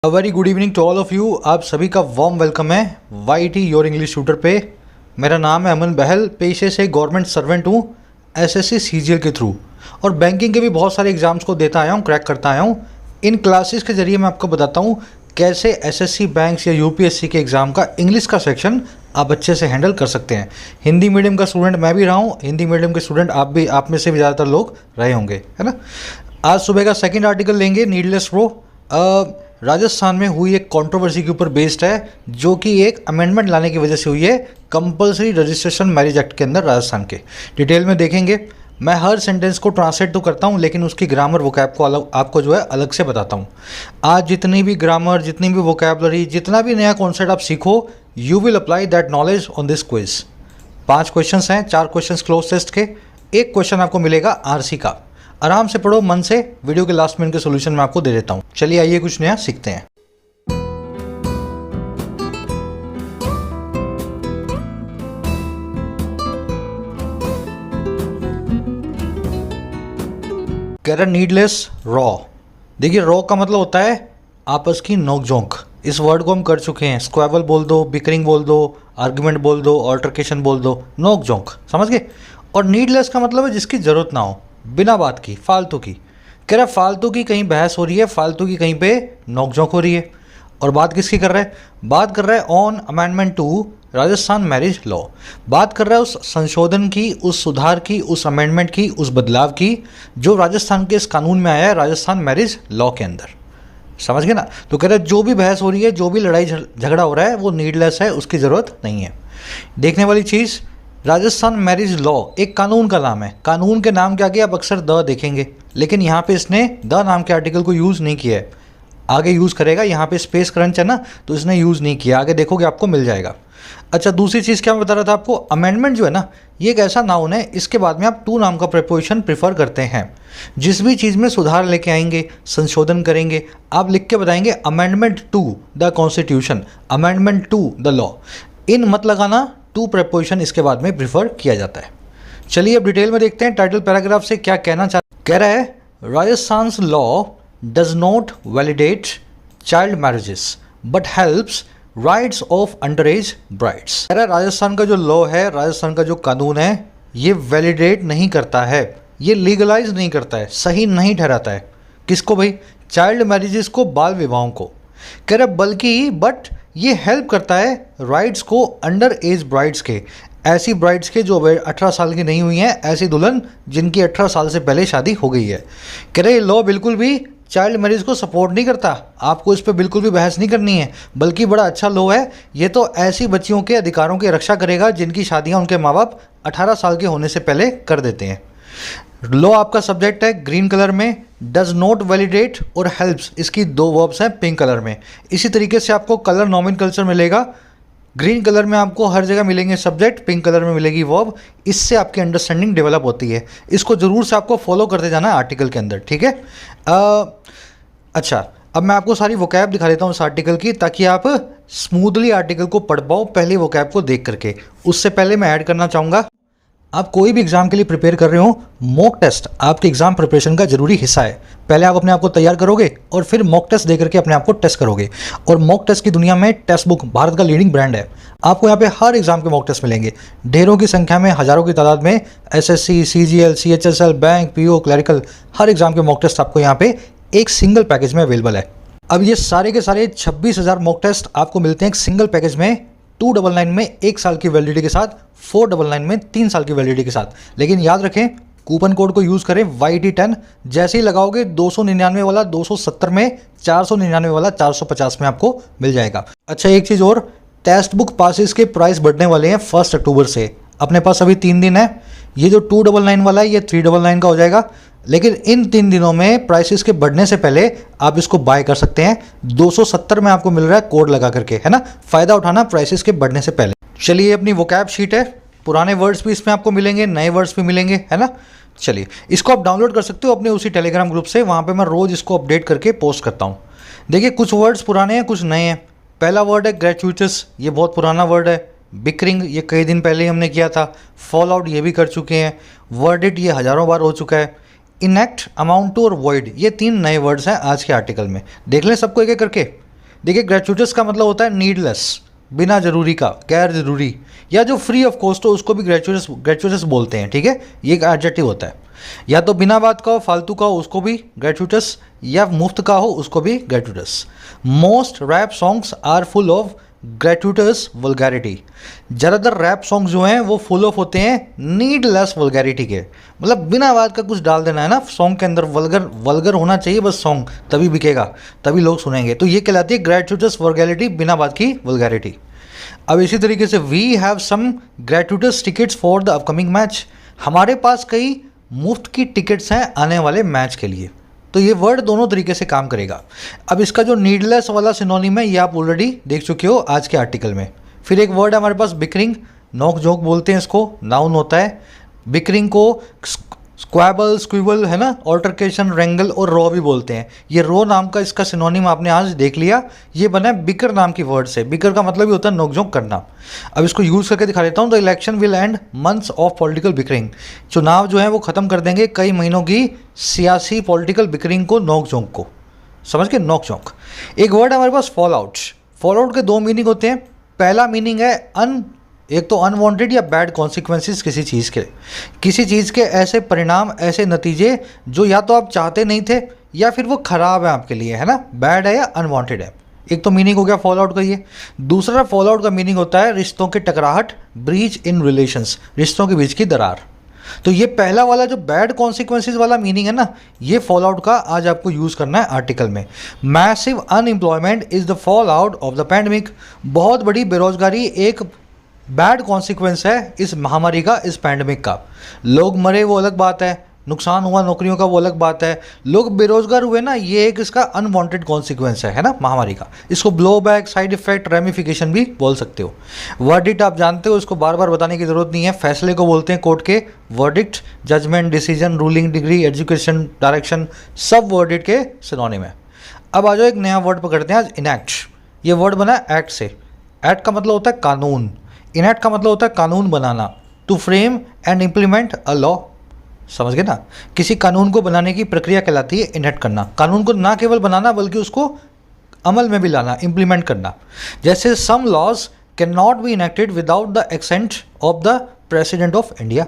Very good evening to all of you. आप सभी का वार्म वेलकम है YT योर इंग्लिश ट्यूटर पे। मेरा नाम है अमन बहल, पेशे से गवर्नमेंट सर्वेंट हूँ SSC CGL के थ्रू, और बैंकिंग के भी बहुत सारे एग्जाम्स को देता आया हूँ, क्रैक करता आया हूँ। इन क्लासेस के ज़रिए मैं आपको बताता हूँ कैसे SSC बैंक्स या UPSC के एग्ज़ाम का इंग्लिश का सेक्शन आप अच्छे से हैंडल कर सकते हैं। हिंदी मीडियम का स्टूडेंट मैं भी रहा हूँ, हिंदी मीडियम के स्टूडेंट आप में से भी ज़्यादातर लोग रहे होंगे, है ना। आज सुबह का सेकेंड आर्टिकल लेंगे, नीडलेस रो। राजस्थान में हुई एक कंट्रोवर्सी के ऊपर बेस्ड है, जो कि एक अमेंडमेंट लाने की वजह से हुई है कंपलसरी रजिस्ट्रेशन मैरिज एक्ट के अंदर राजस्थान के। डिटेल में देखेंगे। मैं हर सेंटेंस को ट्रांसलेट तो करता हूँ, लेकिन उसकी ग्रामर वोकैब को अलग आपको जो है अलग से बताता हूँ। आज जितनी भी ग्रामर, जितनी भी वोकैबलरी, जितना भी नया कॉन्सेप्ट आप सीखो, you will apply that knowledge on this quiz. 5 questions हैं, 4 क्वेश्चंस क्लोज टेस्ट के, 1 क्वेश्चन आपको मिलेगा RC का। आराम से पढ़ो, मन से। वीडियो के लास्ट में इनके सोल्यूशन मैं आपको दे देता हूँ। चलिए आइए कुछ नया सीखते हैं। कह रहा नीडलेस रॉ। देखिए, रॉ का मतलब होता है आपस की नोकझोंक। इस वर्ड को हम कर चुके हैं। स्क्वैबल बोल दो, बिकरिंग बोल दो, आर्गुमेंट बोल दो, ऑल्टरकेशन बोल दो, नोकझोंक, समझ गए। और नीडलेस का मतलब है जिसकी ज़रूरत ना हो, बिना बात की, फालतू की। कह रहा फालतू की कहीं बहस हो रही है, फालतू की कहीं पे नोकझोंक हो रही है। और बात किसकी कर रहा है? बात कर रहा है on amendment to Rajasthan marriage law. बात कर रहा है उस संशोधन की, उस सुधार की, उस अमेंडमेंट की, उस बदलाव की जो राजस्थान के इस कानून में आया है, राजस्थान मैरिज लॉ के अंदर। समझ गए ना। तो कह रहा है जो भी बहस हो रही है, जो भी लड़ाई झगड़ा हो रहा है, वो नीडलेस है, उसकी ज़रूरत नहीं है। देखने वाली चीज़, राजस्थान मैरिज लॉ एक कानून का नाम है। कानून के नाम के आगे आप अक्सर द देखेंगे, लेकिन यहाँ पे इसने द नाम के आर्टिकल को यूज़ नहीं किया है। आगे यूज़ करेगा, यहाँ पे स्पेस क्रंच है ना, तो इसने यूज़ नहीं किया। आगे देखोगे आपको मिल जाएगा। अच्छा, दूसरी चीज़ क्या मैं बता रहा था आपको, अमेंडमेंट जो है ना, ये एक ऐसा नाउन है, इसके बाद में आप टू नाम का प्रीपोजिशन प्रीफर करते हैं। जिस भी चीज़ में सुधार लेके आएंगे, संशोधन करेंगे, आप लिख के बताएंगे amendment to the constitution, amendment to the law. In मत लगाना, टू प्रीपोजिशन इसके बाद में प्रीफर किया जाता है। चलिए अब डिटेल में देखते हैं टाइटल पैराग्राफ से क्या कहना चाहता। कह रहा है Rajasthan law does not validate child marriages but helps rights of under as brides. कह रहा है राजस्थान का जो लॉ है, राजस्थान का जो कानून है, ये वैलिडेट नहीं करता है, ये लीगलाइज नहीं करता है, सही नहीं ठहराता है। किसको भाई? चाइल्ड मैरिजेस को, बाल विवाहों को। कह रहा बल्कि बट ये हेल्प करता है राइट्स को अंडर एज ब्राइड्स के, ऐसी ब्राइड्स के जो 18 साल की नहीं हुई हैं, ऐसी दुल्हन जिनकी 18 साल से पहले शादी हो गई है। कह रहे ये लॉ बिल्कुल भी चाइल्ड मैरिज को सपोर्ट नहीं करता। आपको इस पर बिल्कुल भी बहस नहीं करनी है, बल्कि बड़ा अच्छा लॉ है। ये तो ऐसी बच्चियों के अधिकारों की रक्षा करेगा जिनकी शादियाँ उनके माँ बाप 18 साल के होने से पहले कर देते हैं। लॉ आपका सब्जेक्ट है ग्रीन कलर में, डज नॉट वैलिडेट और हेल्प्स इसकी 2 वर्ब्स हैं पिंक कलर में। इसी तरीके से आपको कलर नॉमेनक्लेचर मिलेगा। ग्रीन कलर में आपको हर जगह मिलेंगे सब्जेक्ट, पिंक कलर में मिलेगी वर्ब। इससे आपकी अंडरस्टैंडिंग डेवलप होती है। इसको ज़रूर से आपको फॉलो करते जाना है आर्टिकल के अंदर, ठीक है। अच्छा, अब मैं आपको सारी वोकैब दिखा देता हूँ इस आर्टिकल की, ताकि आप स्मूथली आर्टिकल को पढ़ पाओ पहले वोकैब को देख करके। उससे पहले मैं ऐड करना चाहूँगा, आप कोई भी एग्जाम के लिए प्रिपेयर कर रहे हो, मॉक टेस्ट आपके एग्जाम प्रिपरेशन का जरूरी हिस्सा है। पहले आप अपने आप को तैयार करोगे और फिर मॉक टेस्ट दे करके अपने आप को टेस्ट करोगे। और मॉक टेस्ट की दुनिया में टेक्स्ट बुक भारत का लीडिंग ब्रांड है। आपको यहाँ पे हर एग्जाम के मॉक टेस्ट मिलेंगे, ढेरों की संख्या में, हज़ारों की तादाद में। SSC, CGL, CHSL, bank, PO, clerical, हर एग्जाम के मॉक टेस्ट आपको यहाँ पे एक सिंगल पैकेज में अवेलेबल है। अब ये सारे के सारे 26,000 मॉक टेस्ट आपको मिलते हैं एक सिंगल पैकेज में, 299 में 1 साल की वैलिडिटी के साथ, 499 में 3 साल की वैलिडिटी के साथ। लेकिन याद रखें, कूपन कोड को यूज़ करें YT10। जैसे ही लगाओगे 299 वाला 270 में, 499 वाला 450 में आपको मिल जाएगा। अच्छा, एक चीज़ और, टेक्स्ट बुक पासिस के प्राइस बढ़ने वाले हैं 1 अक्टूबर से। अपने पास अभी 3 दिन है। ये जो 299 वाला है, ये 399 का हो जाएगा। लेकिन इन 3 दिनों में प्राइसेस के बढ़ने से पहले आप इसको बाय कर सकते हैं। 270 में आपको मिल रहा है कोड लगा करके, है ना। फ़ायदा उठाना प्राइसेस के बढ़ने से पहले। चलिए, अपनी वोकैब शीट है, पुराने वर्ड्स भी इसमें आपको मिलेंगे, नए वर्ड्स भी मिलेंगे, है ना। चलिए, इसको आप डाउनलोड कर सकते हो अपने उसी टेलीग्राम ग्रुप से। वहाँ पे मैं रोज़ इसको अपडेट करके पोस्ट करता हूँ। देखिए, कुछ वर्ड्स पुराने हैं, कुछ नए हैं। पहला वर्ड है ग्रेचुइटस, ये बहुत पुराना वर्ड है। बिकरिंग, ये कई दिन पहले ही हमने किया था। फॉल आउट, ये भी कर चुके हैं। वर्डिट, ये हज़ारों बार हो चुका है। इनेक्ट, अमाउंट टू और वॉइड, ये 3 नए वर्ड्स हैं आज के आर्टिकल में। देख लें सबको एक एक करके। देखिए ग्रेचुइटस का मतलब होता है नीडलेस, बिना जरूरी का, गैर जरूरी, या जो फ्री ऑफ कॉस्ट हो उसको भी ग्रेचुइटस बोलते हैं, ठीक है। ये एक एडजेक्टिव होता है, या तो बिना बात का हो, फालतू का हो उसको भी ग्रेचुइटस, या मुफ्त का हो उसको भी gratuitous. Most rap songs are full of gratuitous vulgarity. ज़्यादातर रैप सॉन्ग जो हैं वो फुल ऑफ होते हैं नीडलेस वल्गैरिटी के, मतलब बिना बात का कुछ डाल देना है ना सॉन्ग के अंदर, वल्गर होना चाहिए बस सॉन्ग, तभी बिकेगा, तभी लोग सुनेंगे। तो ये कहलाती है ग्रेचुइटस वल्गैरिटी, बिना बात की वल्गैरिटी। अब इसी तरीके से we have some gratuitous tickets for the upcoming match. हमारे पास कई मुफ्त की टिकट्स हैं आने वाले मैच के लिए। तो ये वर्ड दोनों तरीके से काम करेगा। अब इसका जो नीडलेस वाला सिनोनिम है ये आप ऑलरेडी देख चुके हो आज के आर्टिकल में। फिर एक वर्ड है हमारे पास बिकरिंग, नोक झोंक बोलते हैं इसको, नाउन होता है। बिकरिंग को स्क्वैबल, स्क्विबल है ना, ऑल्टरकेशन, रेंगल और रॉ भी बोलते हैं। ये रॉ नाम का इसका सिनोनिम आपने आज देख लिया, ये बना है बिकर नाम की वर्ड से। बिकर का मतलब ही होता है नोकझोंक करना। अब इसको यूज़ करके दिखा देता हूँ। The election will and months of political bickering. चुनाव जो है वो ख़त्म कर देंगे कई महीनों की सियासी पॉलिटिकल बिकरिंग को, नोकझोंक को, समझ के, नोकझोंक। एक वर्ड है हमारे पास फॉल आउट। फॉल आउट के दो मीनिंग होते हैं। पहला मीनिंग है एक तो अनवांटेड या बैड कॉन्सिक्वेंसेस किसी चीज़ के, किसी चीज़ के ऐसे परिणाम, ऐसे नतीजे जो या तो आप चाहते नहीं थे या फिर वो ख़राब है आपके लिए, है ना, बैड है या अनवांटेड है। एक तो मीनिंग हो गया फॉल आउट का ये। दूसरा फॉल आउट का मीनिंग होता है रिश्तों के टकराहट, ब्रीच इन रिलेशंस, रिश्तों के बीच की दरार। तो ये पहला वाला जो बैड कॉन्सिक्वेंसेस वाला मीनिंग है ना, ये फॉल आउट का आज आपको यूज़ करना है आर्टिकल में। Massive unemployment is the fall out of the pandemic. बहुत बड़ी बेरोजगारी एक बैड कॉन्सिक्वेंस है इस महामारी का, इस पैंडमिक का। लोग मरे वो अलग बात है, नुकसान हुआ नौकरियों का वो अलग बात है, लोग बेरोजगार हुए ना, ये एक इसका अनवांटेड कॉन्सिक्वेंस है ना महामारी का। इसको blow back, side effect, ramification भी बोल सकते हो। वर्डिक्ट आप जानते हो, इसको बार बार बताने की जरूरत नहीं है। फैसले को बोलते हैं कोर्ट के verdict, judgment, decision, ruling, degree, education, direction, सब वर्डिक्ट के सिनोनिम है। अब आ जाओ एक नया वर्ड पकड़ते हैं आज, इनैक्ट। ये वर्ड बना है एक्ट से। एक्ट का मतलब होता है कानून, इनैक्ट का मतलब होता है कानून बनाना। To frame and implement a law, समझ गए ना। किसी कानून को बनाने की प्रक्रिया कहलाती है इनैक्ट करना। कानून को ना केवल बनाना बल्कि उसको अमल में भी लाना, इम्प्लीमेंट करना। जैसे some laws can not be enacted without the accent of the president of India.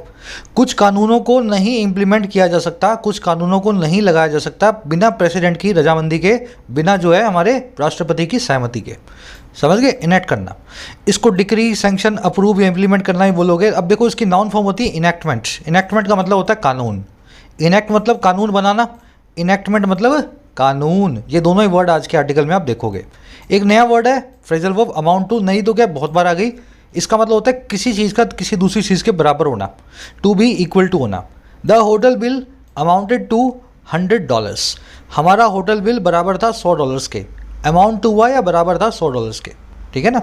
कुछ कानूनों को नहीं इम्प्लीमेंट किया जा सकता, कुछ कानूनों को नहीं लगाया जा सकता बिना प्रेसिडेंट की रजामंदी के, बिना जो है हमारे राष्ट्रपति की सहमति के, समझ गए, इनेक्ट करना। इसको डिक्री, सैंक्शन, अप्रूव या इम्प्लीमेंट करना ही बोलोगे। अब देखो इसकी नाउन फॉर्म होती है इनेक्टमेंट। इनेक्टमेंट का मतलब होता है कानून। इनेक्ट मतलब कानून बनाना, इनेक्टमेंट मतलब कानून। ये दोनों ही वर्ड आज के आर्टिकल में आप देखोगे। एक नया वर्ड है फ्रेजल वर्ब अमाउंट टू, नहीं तो क्या बहुत बार आ गई। इसका मतलब होता है किसी चीज़ का किसी दूसरी चीज़ के बराबर होना, टू बी इक्वल टू होना। The hotel bill amounted to $100। हमारा होटल बिल बराबर था $100 के। अमाउंट टू हुआ या बराबर था $100 के, ठीक है ना।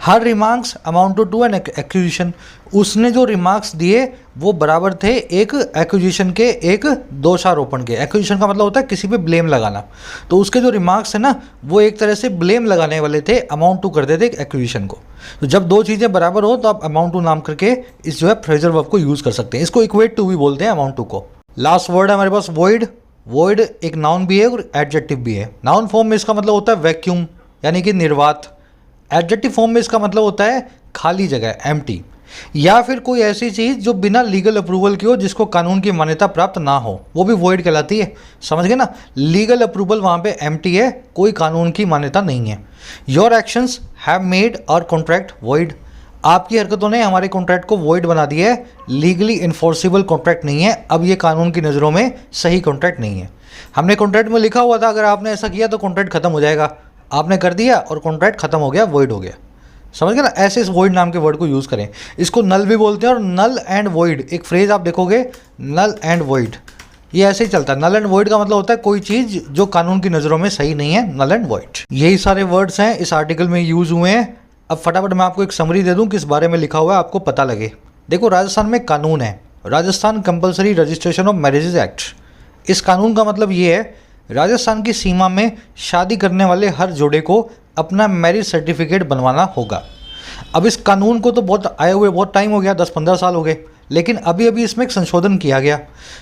Her remarks amount to an accusation. उसने जो रिमार्क्स दिए वो बराबर थे एक एक्यूजिशन के, एक दोषारोपण के। एक्यूजिशन का मतलब होता है किसी पे ब्लेम लगाना। तो उसके जो रिमार्क्स है ना वो एक तरह से ब्लेम लगाने वाले थे, अमाउंट टू कर देते एक्यूजिशन को। तो जब दो चीज़ें बराबर हो तो आप अमाउंट टू नाम करके इस जो है फ्रेजल वर्ब को यूज़ कर सकते हैं। इसको इक्वेट टू भी बोलते हैं अमाउंट टू को। लास्ट वर्ड है हमारे पास वॉइड। वॉइड एक नाउन भी है और एडजेक्टिव भी है। नाउन फॉर्म में इसका मतलब होता है वैक्यूम, यानी कि निर्वात। एडजेक्टिव फॉर्म में इसका मतलब होता है खाली जगह, एम्प्टी, या फिर कोई ऐसी चीज़ जो बिना लीगल अप्रूवल की हो, जिसको कानून की मान्यता प्राप्त ना हो, वो भी वॉइड कहलाती है। समझ गए ना, लीगल अप्रूवल वहाँ पे एम्प्टी है, कोई कानून की मान्यता नहीं है। Your actions have made our contract void. आपकी हरकतों ने हमारे कॉन्ट्रैक्ट को वॉइड बना दिया है। लीगली इन्फोर्सिबल कॉन्ट्रैक्ट नहीं है, अब ये कानून की नज़रों में सही कॉन्ट्रैक्ट नहीं है। हमने कॉन्ट्रैक्ट में लिखा हुआ था अगर आपने ऐसा किया तो कॉन्ट्रैक्ट खत्म हो जाएगा, आपने कर दिया और कॉन्ट्रैक्ट खत्म हो गया, वॉइड हो गया। समझ गए ना, ऐसे इस वॉइड नाम के वर्ड को यूज़ करें। इसको नल भी बोलते हैं, और नल एंड वॉइड एक फ्रेज आप देखोगे, नल एंड वॉइड, ये ऐसे ही चलता है। नल एंड वॉइड का मतलब होता है कोई चीज़ जो कानून की नज़रों में सही नहीं है, नल एंड वॉइड। यही सारे वर्ड्स हैं इस आर्टिकल में यूज़ हुए हैं। अब फटाफट मैं आपको एक समरी दे दूं किस बारे में लिखा हुआ है, आपको पता लगे। देखो, राजस्थान में कानून है, Rajasthan compulsory registration of marriages act. इस कानून का मतलब ये है राजस्थान की सीमा में शादी करने वाले हर जोड़े को अपना मैरिज सर्टिफिकेट बनवाना होगा। अब इस कानून को तो बहुत आए हुए बहुत टाइम हो गया, 10-15 साल हो गए, लेकिन अभी अभी इसमें एक संशोधन किया गया।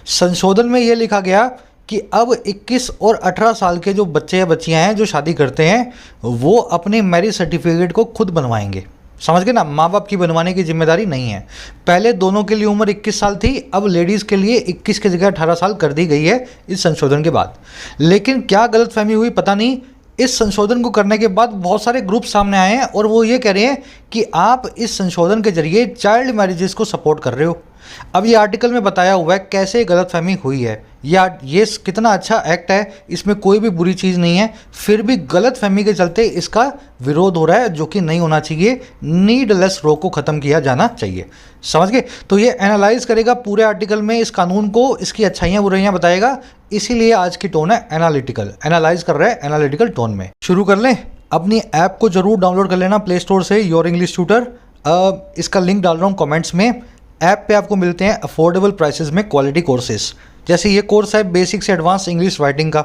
संशोधन में ये लिखा गया कि अब 21 और 18 साल के जो बच्चे या बच्चियां हैं जो शादी करते हैं वो अपने मैरिज सर्टिफिकेट को खुद बनवाएंगे। समझ गए ना, माँ बाप की बनवाने की जिम्मेदारी नहीं है। पहले दोनों के लिए उम्र 21 साल थी, अब लेडीज़ के लिए 21 की जगह 18 साल कर दी गई है इस संशोधन के बाद। लेकिन क्या गलतफहमी हुई पता नहीं, इस संशोधन को करने के बाद बहुत सारे ग्रुप सामने आए हैं और वो ये कह रहे हैं कि आप इस संशोधन के जरिए चाइल्ड मैरिजेस को सपोर्ट कर रहे हो। अब ये आर्टिकल में बताया हुआ है कैसे गलतफहमी हुई है, या ये कितना अच्छा एक्ट है, इसमें कोई भी बुरी चीज़ नहीं है, फिर भी गलतफहमी के चलते इसका विरोध हो रहा है जो कि नहीं होना चाहिए। नीडलेस रॉ को ख़त्म किया जाना चाहिए। समझ गए? तो ये एनालाइज करेगा पूरे आर्टिकल में इस कानून को, इसकी अच्छाइयाँ बुराइयाँ बताएगा, इसीलिए आज की टोन है एनालिटिकल, एनालाइज कर रहा है एनालिटिकल टोन में। शुरू कर लें। अपनी ऐप को जरूर डाउनलोड कर लेना प्ले स्टोर से, योर इंग्लिश ट्यूटर। इसका लिंक डाल रहा हूँ कमेंट्स में। ऐप पे आपको मिलते हैं अफोर्डेबल प्राइसेस में क्वालिटी कोर्सेज। जैसे ये कोर्स है बेसिक से एडवांस इंग्लिश राइटिंग का,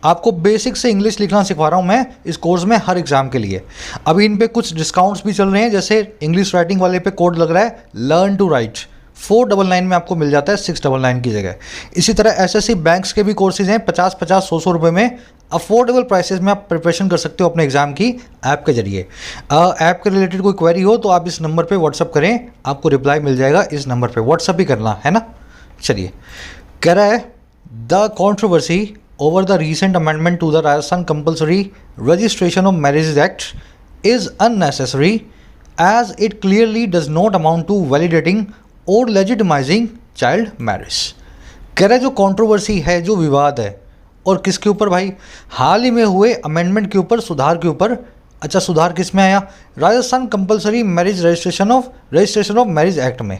आपको बेसिक से इंग्लिश लिखना सिखा रहा हूँ मैं इस कोर्स में हर एग्जाम के लिए। अभी इन पे कुछ डिस्काउंट्स भी चल रहे हैं, जैसे इंग्लिश राइटिंग वाले पे कोड लग रहा है लर्न टू राइट 499 में आपको मिल जाता है 699 की जगह। इसी तरह एसएससी बैंक्स के भी कोर्सेज हैं 50-50 100 रुपये में, अफोर्डेबल प्राइसेस में आप प्रिपरेशन कर सकते हो अपने एग्जाम की ऐप के जरिए। ऐप के रिलेटेड कोई क्वेरी हो तो आप इस नंबर पे व्हाट्सअप करें, आपको रिप्लाई मिल जाएगा इस नंबर पे, व्हाट्सअप भी करना है ना। चलिए, कह रहा है the controversy over the recent amendment to the Rajasthan compulsory registration of marriage act is unnecessary as it clearly does not amount to validating और लेजिटिमाइजिंग चाइल्ड मैरिज। कह रहा है जो कंट्रोवर्सी है, जो विवाद है, और किसके ऊपर भाई, हाल ही में हुए अमेंडमेंट के ऊपर, सुधार के ऊपर। अच्छा, सुधार किस में आया? Rajasthan compulsory marriage registration of marriage act में।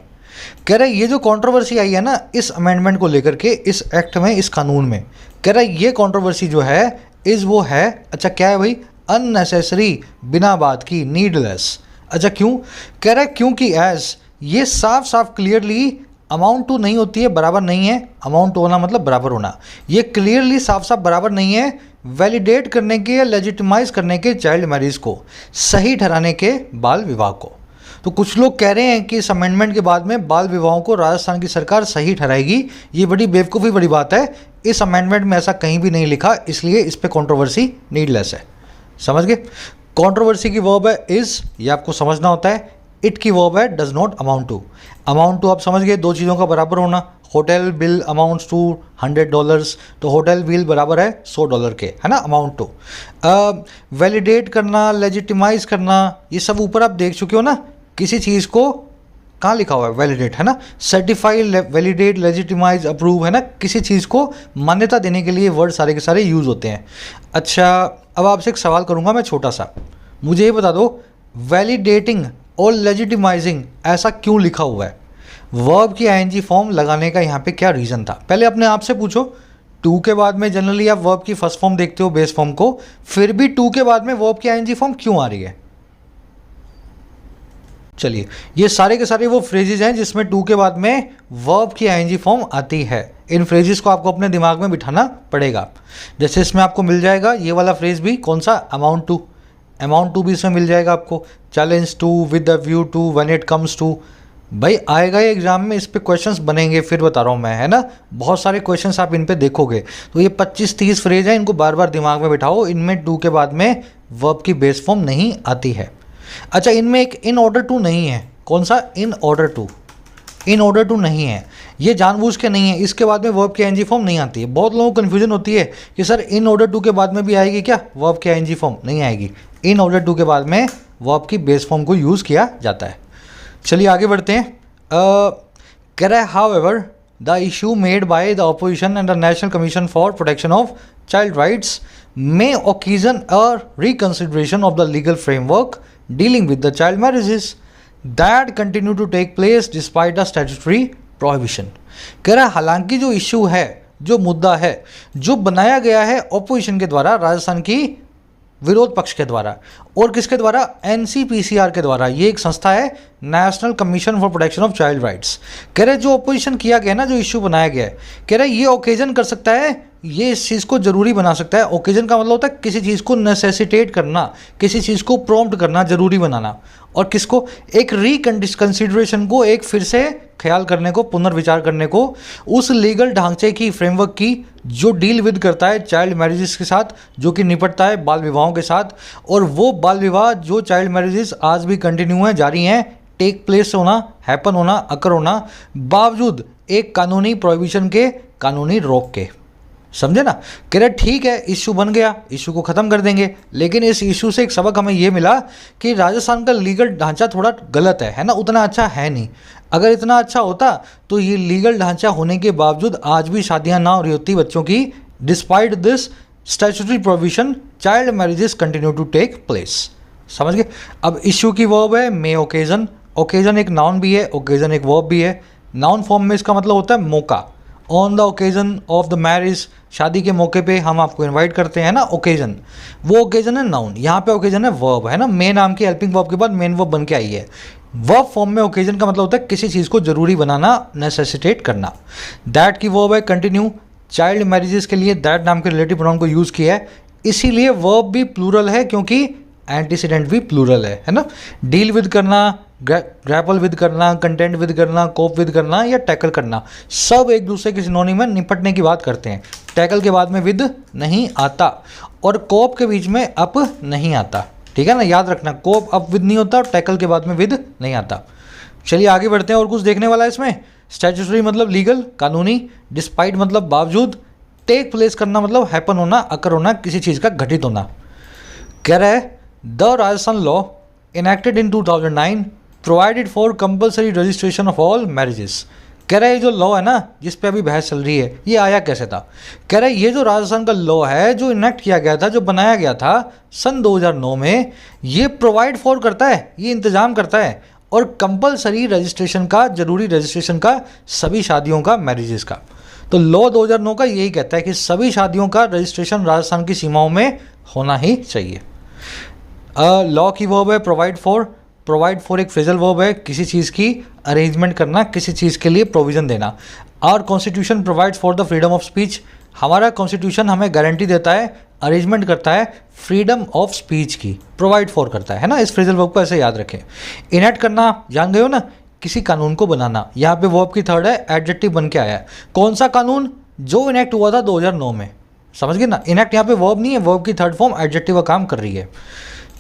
कह रहा है ये जो कंट्रोवर्सी आई है ना इस अमेंडमेंट को लेकर के, इस एक्ट में, इस कानून में, कह रहा है ये कंट्रोवर्सी जो है वो है, अच्छा क्या है भाई, अननेसेसरी, बिना बात की, नीडलेस। अच्छा क्यों? कह रहा है क्योंकि एज ये साफ साफ क्लियरली अमाउंट टू नहीं होती है, बराबर नहीं है। अमाउंट टू होना मतलब बराबर होना, ये क्लियरली साफ साफ बराबर नहीं है वैलिडेट करने के या लेजिटिमाइज करने के चाइल्ड मैरिज को, सही ठहराने के बाल विवाह को। तो कुछ लोग कह रहे हैं कि इस अमेंडमेंट के बाद में बाल विवाहों को राजस्थान की सरकार सही ठहराएगी। ये बड़ी बेवकूफ़ी बड़ी बात है, इस अमेंडमेंट में ऐसा कहीं भी नहीं लिखा, इसलिए इस पर कॉन्ट्रोवर्सी नीडलेस है। समझ गए? कॉन्ट्रोवर्सी की वर्ब है इज, ये आपको समझना होता है। इट की वर्ब है does not amount to. Amount to आप समझ गए, दो चीज़ों का बराबर होना। होटल बिल अमाउंट्स टू $100, तो होटल बिल बराबर है $100 के, है ना, अमाउंट टू। वैलिडेट करना, लेजिटिमाइज करना, ये सब ऊपर आप देख चुके हो ना। किसी चीज़ को कहाँ लिखा हुआ है? वैलिडेट, है ना। सर्टिफाई, वैलिडेट, लेजिटिमाइज, अप्रूव, है ना। किसी चीज़ को मान्यता देने के लिए वर्ड सारे के सारे यूज़ होते हैं। अच्छा, अब आपसे एक सवाल करूँगा मैं छोटा सा, मुझे ये बता दो वैलिडेटिंग और लेजिटिमाइजिंग ऐसा क्यों लिखा हुआ है? वर्ब की आईएनजी फॉर्म लगाने का यहाँ पे क्या रीज़न था? पहले अपने आप से पूछो। टू के बाद में जनरली आप वर्ब की फर्स्ट फॉर्म देखते हो, बेस फॉर्म को, फिर भी टू के बाद में वर्ब की आईएनजी फॉर्म क्यों आ रही है? चलिए, ये सारे के सारे वो फ्रेजेज हैं जिसमें टू के बाद में वर्ब की आईएनजी फॉर्म आती है। इन फ्रेजेस को आपको अपने दिमाग में बिठाना पड़ेगा। जैसे इसमें आपको मिल जाएगा ये वाला फ्रेज भी, कौन सा? Amount to. अमाउंट टू भी इसमें मिल जाएगा आपको। Challenge to, with the view to, when it comes to. भाई आएगा ये एग्जाम में, इस पे क्वेश्चंस बनेंगे, फिर बता रहा हूँ मैं, है ना। बहुत सारे क्वेश्चंस आप इन पे देखोगे। तो ये 25-30 फ्रेज हैं, इनको बार बार दिमाग में बिठाओ। इनमें टू के बाद में वर्ब की बेस फॉर्म नहीं आती है। अच्छा, इनमें एक इन ऑर्डर टू नहीं है। कौन सा? In order to. In order to नहीं है, ये जानबूझ के नहीं है। इसके बाद में वर्ब की आईएनजी फॉर्म नहीं आती है। बहुत लोगों को कन्फ्यूजन होती है कि सर इन ऑर्डर टू के बाद में भी आएगी क्या वर्ब की आईएनजी फॉर्म? नहीं आएगी। इन ऑर्डर टू के बाद में वर्ब की बेस फॉर्म को यूज़ किया जाता है। चलिए आगे बढ़ते हैं। कह रहा है however the issue made by the opposition and the national commission for protection of child rights may occasion a reconsideration of the legal framework dealing with the child marriages that continue to take place despite the statutory prohibition। कह रहा है हालांकि जो issue है, जो मुद्दा है, जो बनाया गया है ऑपोजिशन के द्वारा, राजस्थान की विरोध पक्ष के द्वारा, और किसके द्वारा? NCPCR के द्वारा। ये एक संस्था है, national commission for protection of child rights. कह रहे जो ऑपोजिशन किया गया ना, जो इश्यू बनाया गया है, कह रहे ये ओकेजन कर सकता है ये इस चीज़ को ज़रूरी बना सकता है। ओकेजन का मतलब होता है किसी चीज़ को नेसेसिटेट करना, किसी चीज़ को प्रॉम्प्ट करना, ज़रूरी बनाना। और किसको? एक रिकंसिडरेशन को, एक फिर से ख्याल करने को, पुनर्विचार करने को उस लीगल ढांचे की, फ्रेमवर्क की, जो डील विद करता है चाइल्ड मैरिजेस के साथ, जो कि निपटता है बाल विवाहों के साथ। और वो बाल विवाह जो चाइल्ड मैरिजेस आज भी कंटिन्यू हैं, जारी हैं, टेक प्लेस होना, हैपन होना, अकर होना, बावजूद एक कानूनी प्रोहिबिशन के, कानूनी रोक के। समझे ना? कह रहे ठीक है, इशू बन गया, इशू को ख़त्म कर देंगे। लेकिन इस इशू से एक सबक हमें ये मिला कि राजस्थान का लीगल ढांचा थोड़ा गलत है ना, उतना अच्छा है नहीं। अगर इतना अच्छा होता तो ये लीगल ढांचा होने के बावजूद आज भी शादियां ना हो रही होती बच्चों की। Despite this statutory provision, child marriages continue to take place. समझ गए? अब इशू की वर्ब है मे ओकेजन। ओकेजन एक नाउन भी है, ओकेजन एक वर्ब भी है। नाउन फॉर्म में इसका मतलब होता है मौका। On the occasion of the marriage, शादी के मौके पे हम आपको इनवाइट करते हैं ना, ओकेजन, वो ओकेजन है नाउन। यहाँ पे ओकेजन है वर्ब, है ना, मे नाम की हेल्पिंग वर्ब के बाद मेन वर्ब बन के आई है। वर्ब फॉर्म में ओकेजन का मतलब होता है किसी चीज़ को ज़रूरी बनाना, नेसेसिटेट करना। दैट की वर्ब है कंटिन्यू। चाइल्ड मैरिजेस के लिए दैट नाम के रिलेटिव प्रोनाउन को यूज़ किया है, इसीलिए वर्ब भी प्लूरल है क्योंकि एंटीसीडेंट भी प्लूरल है ना। डील विद करना, ग्रैपल विद करना, कंटेंट विद करना, कोप विद करना या टैकल करना, सब एक दूसरे के सिनोनिम में निपटने की बात करते हैं। टैकल के बाद में विद नहीं आता और कोप के बीच में अप नहीं आता। ठीक है ना, याद रखना, कोप अप विद नहीं होता और टैकल के बाद में विद नहीं आता। चलिए आगे बढ़ते हैं, और कुछ देखने वाला है इसमें। स्टैट्यूटरी मतलब लीगल, कानूनी। डिस्पाइट मतलब बावजूद। टेक प्लेस करना मतलब हैपन होना, अकर होना, किसी चीज़ का घटित होना। कह रहा है the Rajasthan law enacted in 2009 provided for compulsory registration of all marriages. कह रहा है ये जो लॉ है ना, जिस पे अभी बहस चल रही है, ये आया कैसे था? कह रहा है ये जो राजस्थान का लॉ है, जो इनेक्ट किया गया था, जो बनाया गया था सन 2009 में, ये प्रोवाइड फॉर करता है, ये इंतजाम करता है और कंपल्सरी रजिस्ट्रेशन का, जरूरी रजिस्ट्रेशन का, सभी शादियों का, मैरिजेस का। तो लॉ 2009 का यही कहता है कि सभी शादियों का रजिस्ट्रेशन राजस्थान की सीमाओं में होना ही चाहिए। लॉ की वर्ब है प्रोवाइड फॉर। प्रोवाइड फॉर एक फ्रेजल वर्ब है, किसी चीज़ की अरेंजमेंट करना, किसी चीज़ के लिए प्रोविज़न देना। Our constitution provides for the freedom of speech. हमारा कॉन्स्टिट्यूशन हमें गारंटी देता है, अरेंजमेंट करता है फ्रीडम ऑफ स्पीच की, प्रोवाइड फॉर करता है ना। इस फ्रेजल वर्ब को ऐसे याद रखें। इनेक्ट करना जान गए हो ना, किसी कानून को बनाना। यहाँ पे वर्ब की थर्ड है, एडजेक्टिव बन के आया है। कौन सा कानून? जो इनेक्ट हुआ था 2009 में। समझ गए ना? इनेक्ट यहाँ पे वर्ब नहीं है, वर्ब की थर्ड फॉर्म एडजेक्टिव का काम कर रही है।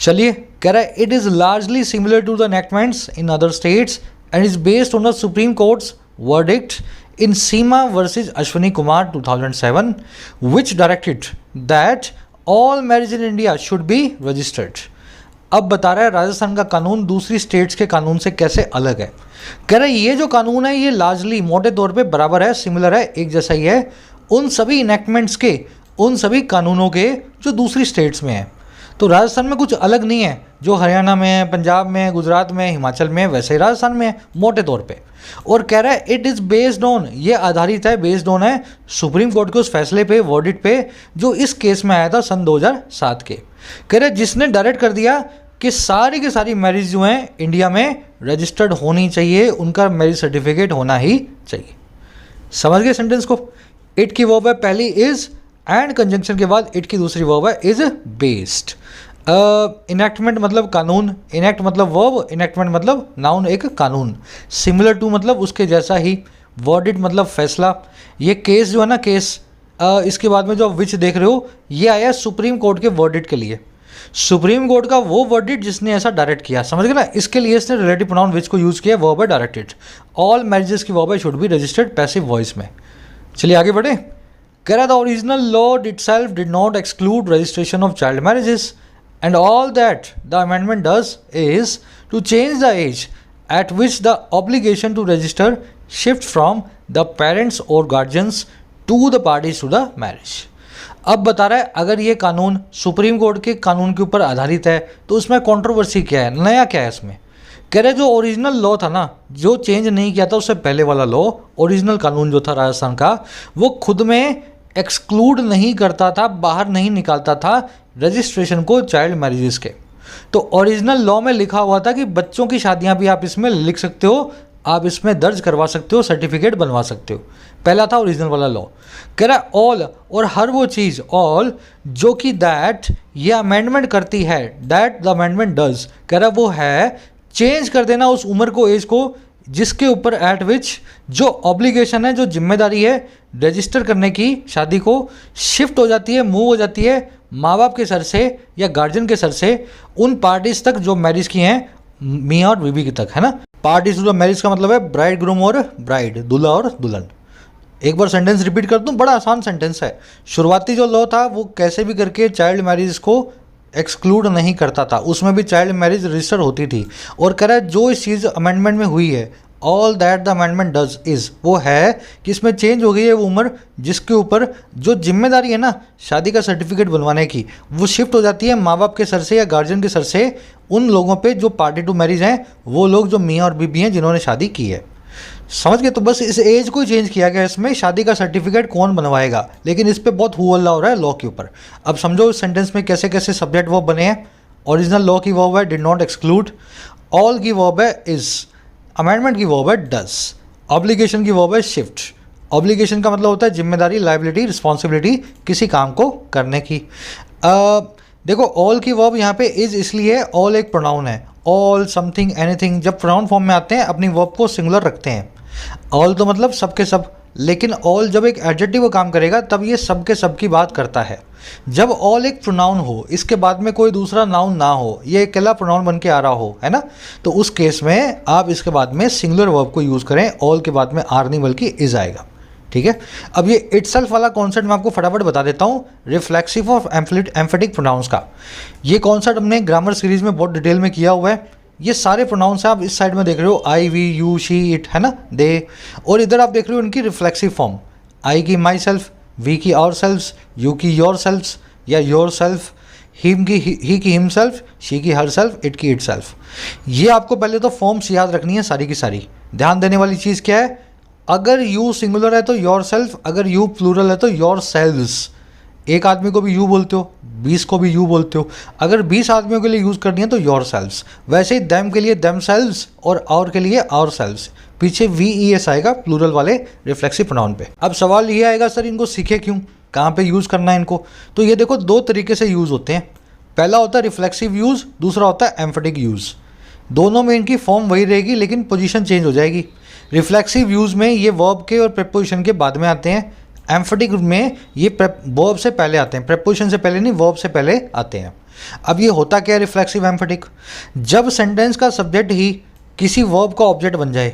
चलिए, कह रहा है it is largely similar to the enactments in other states and is based on the supreme court's verdict in Seema versus Ashwini Kumar 2007 which directed that all marriage in India should be registered. अब बता रहा है राजस्थान का कानून दूसरी स्टेट्स के कानून से कैसे अलग है। कह रहा है ये जो कानून है ये लार्जली, मोटे तौर पे बराबर है, सिमिलर है, एक जैसा ही है उन सभी इनेक्टमेंट्स के, उन सभी कानूनों के जो दूसरी स्टेट्स में है। तो राजस्थान में कुछ अलग नहीं है, जो हरियाणा में है, पंजाब में है, गुजरात में, हिमाचल में, वैसे ही राजस्थान में है मोटे तौर पे। और कह रहा है इट इज़ बेस्ड ऑन, ये आधारित है, बेस्ड ऑन है सुप्रीम कोर्ट के उस फैसले पे, वर्डिक्ट पे, जो इस केस में आया था सन 2007 के। कह रहे जिसने डायरेक्ट कर दिया कि सारी की सारी मैरिज जो हैं इंडिया में रजिस्टर्ड होनी चाहिए, उनका मैरिज सर्टिफिकेट होना ही चाहिए। समझ गए सेंटेंस को? इट की वर्ब है पहली इज, एंड कंजंक्शन के बाद इट की दूसरी वर्ब है इज बेस्ड। इनेक्टमेंट मतलब कानून, इनेक्ट मतलब वर्ब, इनेक्टमेंट मतलब नाउन, एक कानून। सिमिलर टू मतलब उसके जैसा ही, वर्डिक्ट मतलब फैसला। ये केस जो है ना, केस इसके बाद में जो आप विच देख रहे हो, ये आया सुप्रीम कोर्ट के वर्डिक्ट के लिए। सुप्रीम कोर्ट का वो वर्डिक्ट जिसने ऐसा डायरेक्ट किया, समझ गए ना, इसके लिए इसने रिलेटिव प्रोनाउन विच को यूज़ किया, वर्ब है डायरेक्टेड। ऑल मैरिजेस की वर्ब है should be registered passive voice में। चलिए आगे बढ़े। कह रहा the original law itself did not exclude registration of child marriages and all that the amendment does is to change the age at which the obligation to register shift from the parents or guardians to the parties to the marriage। अब बता रहा है अगर ये कानून supreme court के कानून के ऊपर आधारित है तो उसमें कंट्रोवर्सी क्या है, नया क्या है इसमें। कह रहे जो ओरिजिनल लॉ था ना, जो चेंज नहीं किया था उससे पहले वाला लॉ, ओरिजिनल कानून जो था राजस्थान का, वो खुद में एक्सक्लूड नहीं करता था, बाहर नहीं निकालता था रजिस्ट्रेशन को चाइल्ड मैरिजेस के। तो ओरिजिनल लॉ में लिखा हुआ था कि बच्चों की शादियां भी आप इसमें लिख सकते हो, आप इसमें दर्ज करवा सकते हो, सर्टिफिकेट बनवा सकते हो। पहला था ओरिजिनल वाला लॉ, कह रहा है ऑल और हर वो चीज़, ऑल जो कि दैट ये अमेंडमेंट करती है, दैट द अमेंडमेंट डज, कह रहा वो है चेंज कर देना उस उम्र को, एज को, जिसके ऊपर एट विच जो ऑब्लिगेशन है, जो जिम्मेदारी है रजिस्टर करने की शादी को, शिफ्ट हो जाती है, मूव हो जाती है माँ बाप के सर से या गार्जियन के सर से उन पार्टीज तक जो मैरिज की हैं, मियाँ और बीवी की तक, है ना। पार्टीज टू मैरिज का मतलब है ब्राइड ग्रूम और ब्राइड, दूल्हा और दुल्हन। एक बार सेंटेंस रिपीट कर दूं, बड़ा आसान सेंटेंस है। शुरुआती जो लॉ था वो कैसे भी करके चाइल्ड मैरिज को एक्सक्लूड नहीं करता था, उसमें भी चाइल्ड मैरिज रजिस्टर होती थी। और कह रहा है जो इस चीज़ अमेंडमेंट में हुई है, all that the amendment does is, वो है कि इसमें चेंज हो गई है वो उम्र जिसके ऊपर जो जिम्मेदारी है ना शादी का सर्टिफिकेट बनवाने की, वो शिफ्ट हो जाती है माँ बाप के सर से या गार्जियन के सर से उन लोगों पे जो पार्टी टू मैरिज हैं, वो लोग जो मियाँ और बीबी हैं जिन्होंने शादी की है। समझ गए। तो बस इस एज को चेंज किया गया, इसमें शादी का सर्टिफिकेट कौन बनवाएगा, लेकिन इस पे बहुत हु हल्ला हो रहा है लॉ के ऊपर। अब समझो इस सेंटेंस में कैसे कैसे सब्जेक्ट वर्ब बने हैं। ओरिजिनल लॉ की वर्ब है डिड नॉट एक्सक्लूड, ऑल की वर्ब है इज, अमेंडमेंट की वर्ब है डज, ऑब्लिगेशन की वर्ब है शिफ्ट। ऑब्लिगेशन का मतलब होता है जिम्मेदारी, लाइबिलिटी, रिस्पॉन्सिबिलिटी किसी काम को करने की। देखो ऑल की वर्ब यहाँ पे इज इसलिए, ऑल एक प्रोनाउन है, ऑल, समथिंग, एनीथिंग जब प्रोनाउन फॉर्म में आते हैं अपनी वर्ब को सिंगुलर रखते हैं। ऑल तो मतलब सब के सब, लेकिन ऑल जब एक एडजेक्टिव का काम करेगा तब ये सब के सब की बात करता है। जब ऑल एक प्रोनाउन हो, इसके बाद में कोई दूसरा नाउन ना हो, ये अकेला प्रोनाउन बन के आ रहा हो, है ना, तो उस केस में आप इसके बाद में सिंगुलर वर्ब को यूज़ करें, ऑल के बाद में आर नहीं बल्कि इज आएगा। ठीक है। अब ये इटसेल्फ वाला कॉन्सेप्ट मैं आपको फटाफट बता देता हूँ, रिफ्लेक्सिव और एम्फेटिक प्रोनाउंस का। ये कॉन्सेप्ट हमने ग्रामर सीरीज में बहुत डिटेल में किया हुआ है। ये सारे प्रोनाउंस आप इस साइड में देख रहे हो, आई, वी, यू, शी, इट, है ना, दे, और इधर आप देख रहे हो उनकी रिफ्लेक्सिव फॉर्म, आई की माई सेल्फ, वी की आवर सेल्फ्स, यू की योर सेल्फ्स या योर सेल्फ, हिम की ही की हिम सेल्फ, शी की हर सेल्फ, इट की इट सेल्फ। ये आपको पहले तो फॉर्म्स याद रखनी है सारी की सारी। ध्यान देने वाली चीज़ क्या है, अगर यू सिंगुलर है तो योर सेल्फ, अगर यू प्लूरल है तो योर सेल्व्स। एक आदमी को भी यू बोलते हो, 20 को भी यू बोलते हो। अगर 20 आदमियों के लिए यूज़ करनी है तो योर सेल्व्स। वैसे ही देम के लिए देम सेल्व्स और आवर के लिए आवर सेल्व्स। पीछे VES आएगा प्लूरल वाले रिफ्लेक्सिव प्रोनाउन पे। अब सवाल ये आएगा सर इनको सीखे क्यों, कहाँ पे यूज़ करना है इनको। तो ये देखो दो तरीके से यूज़ होते हैं। पहला होता है रिफ्लेक्सिव यूज़, दूसरा होता है एम्फेटिक यूज़। दोनों में इनकी फॉर्म वही रहेगी लेकिन पोजीशन चेंज हो जाएगी। रिफ्लेक्सिव यूज़ में ये वर्ब के और प्रेपोजिशन के बाद में आते हैं, एम्फेटिक में ये वर्ब से पहले आते हैं, प्रेपोजिशन से पहले नहीं, वर्ब से पहले आते हैं। अब ये होता क्या है रिफ्लेक्सिव एम्फेटिक, जब सेंटेंस का सब्जेक्ट ही किसी वर्ब का ऑब्जेक्ट बन जाए,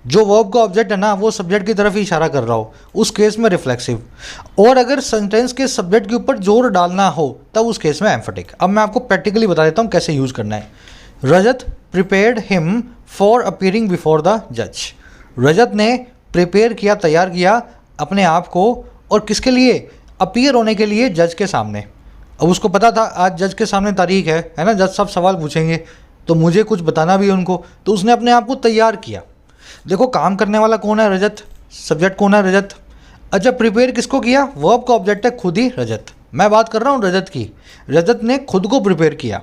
जो वर्ब का ऑब्जेक्ट है ना वो सब्जेक्ट की तरफ ही इशारा कर रहा हो, उस केस में रिफ्लेक्सिव। और अगर सेंटेंस के सब्जेक्ट के ऊपर जोर डालना हो तब उस केस में एम्फेटिक। अब मैं आपको प्रैक्टिकली बता देता हूँ कैसे यूज़ करना है। Rajat prepared him for appearing before the जज। रजत ने प्रिपेयर किया, तैयार किया अपने आप को, और किसके लिए, अपीयर होने के लिए जज के सामने। अब उसको पता था आज जज के सामने तारीख है ना, जज सब सवाल पूछेंगे तो मुझे कुछ बताना भी है उनको, तो उसने अपने आप को तैयार किया। देखो काम करने वाला कौन है, रजत, सब्जेक्ट कौन है, रजत। अच्छा प्रिपेयर किसको किया, वर्ब का ऑब्जेक्ट है खुद ही रजत। मैं बात कर रहा हूँ रजत की, रजत ने खुद को प्रिपेयर किया।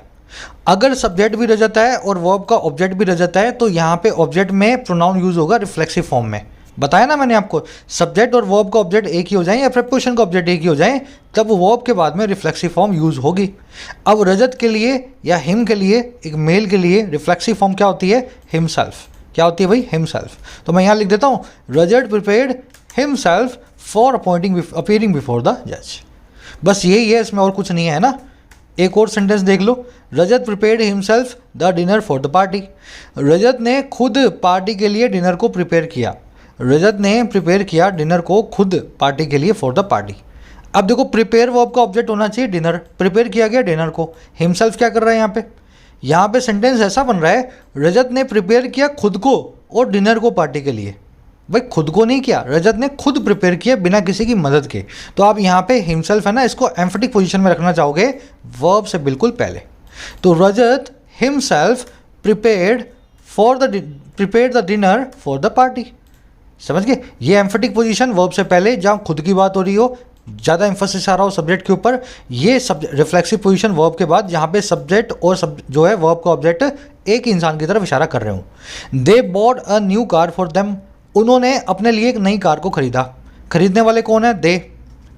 अगर सब्जेक्ट भी रजत है और वर्ब का ऑब्जेक्ट भी रजत है तो यहाँ पे ऑब्जेक्ट में प्रोनाउन यूज होगा रिफ्लेक्सिव फॉर्म में। बताया ना मैंने आपको, सब्जेक्ट और वर्ब का ऑब्जेक्ट एक ही हो जाए या प्रेपोजिशन का ऑब्जेक्ट एक ही हो जाए तब वर्ब के बाद में रिफ्लेक्सिव फॉर्म यूज होगी। अब रजत के लिए या हिम के लिए, एक मेल के लिए रिफ्लेक्सिव फॉर्म क्या होती है, हिमसेल्फ। क्या होती है भाई, हिमसेल्फ। तो मैं यहाँ लिख देता हूँ Rajat prepared himself for appearing before the जज। बस यही है, इसमें और कुछ नहीं है ना। एक और सेंटेंस देख लो, Rajat prepared himself the dinner for the party. Rajat ने खुद पार्टी के लिए डिनर को प्रिपेयर किया। रजत ने प्रिपेयर किया डिनर को खुद पार्टी के लिए फॉर द पार्टी। अब देखो प्रिपेयर वर्ब का ऑब्जेक्ट होना चाहिए डिनर, प्रिपेयर किया गया डिनर को, हिमसेल्फ क्या कर रहा है यहाँ पे सेंटेंस ऐसा बन रहा है रजत ने प्रिपेयर किया खुद को और डिनर को पार्टी के लिए। भाई खुद को नहीं किया, रजत ने खुद प्रिपेयर किया बिना किसी की मदद के। तो आप यहाँ पे हिमसेल्फ है ना, इसको एम्फेटिक पोजीशन में रखना चाहोगे वर्ब से बिल्कुल पहले। तो Rajat himself prepared the dinner for the party. समझ गए, ये एम्फेटिक पोजीशन वर्ब से पहले जहाँ खुद की बात हो रही हो, ज़्यादा एम्फोसिस आ रहा हो सब्जेक्ट के ऊपर। ये रिफ्लेक्सिव पोजीशन वर्ब के बाद जहाँ पे सब्जेक्ट और जो है वर्ब का ऑब्जेक्ट एक ही इंसान की तरफ इशारा कर रहे हूँ। They bought a new car for them, उन्होंने अपने लिए एक नई कार को खरीदा। खरीदने वाले कौन है? दे।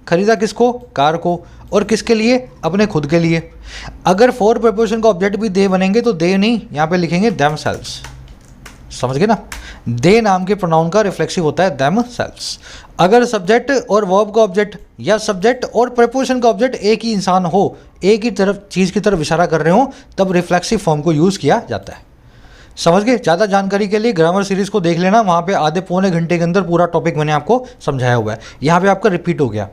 खरीदा किसको? कार को। और किसके लिए? अपने खुद के लिए। अगर फॉर प्रपोजिशन का ऑब्जेक्ट भी दे बनेंगे तो दे नहीं, यहाँ पे लिखेंगे देमसेल्व्स। समझ गए ना? दे नाम के प्रोनाउन का रिफ्लेक्सिव होता है देमसेल्व्स। अगर सब्जेक्ट और वर्ब का ऑब्जेक्ट या सब्जेक्ट और प्रपोजिशन का ऑब्जेक्ट एक ही इंसान हो, एक ही तरफ चीज़ की तरफ इशारा कर रहे हो, तब रिफ्लेक्सिव फॉर्म को यूज़ किया जाता है। समझ गए? ज़्यादा जानकारी के लिए ग्रामर सीरीज़ को देख लेना, वहाँ पे आधे पौने घंटे के अंदर पूरा टॉपिक मैंने आपको समझाया हुआ है। यहाँ पे आपका रिपीट हो गया।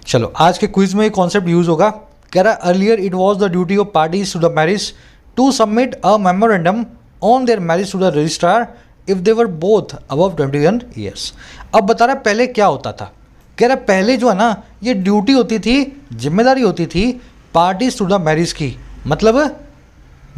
चलो आज के क्विज में एक कॉन्सेप्ट यूज़ होगा। कह रहा earlier it was the duty of parties to the marriage to submit a memorandum on their marriage to the registrar if they were both above 21 years. अब बता रहा पहले क्या होता था। कह रहा पहले जो है ना, ये ड्यूटी होती थी, जिम्मेदारी होती थी पार्टीज टू द मैरिज की, मतलब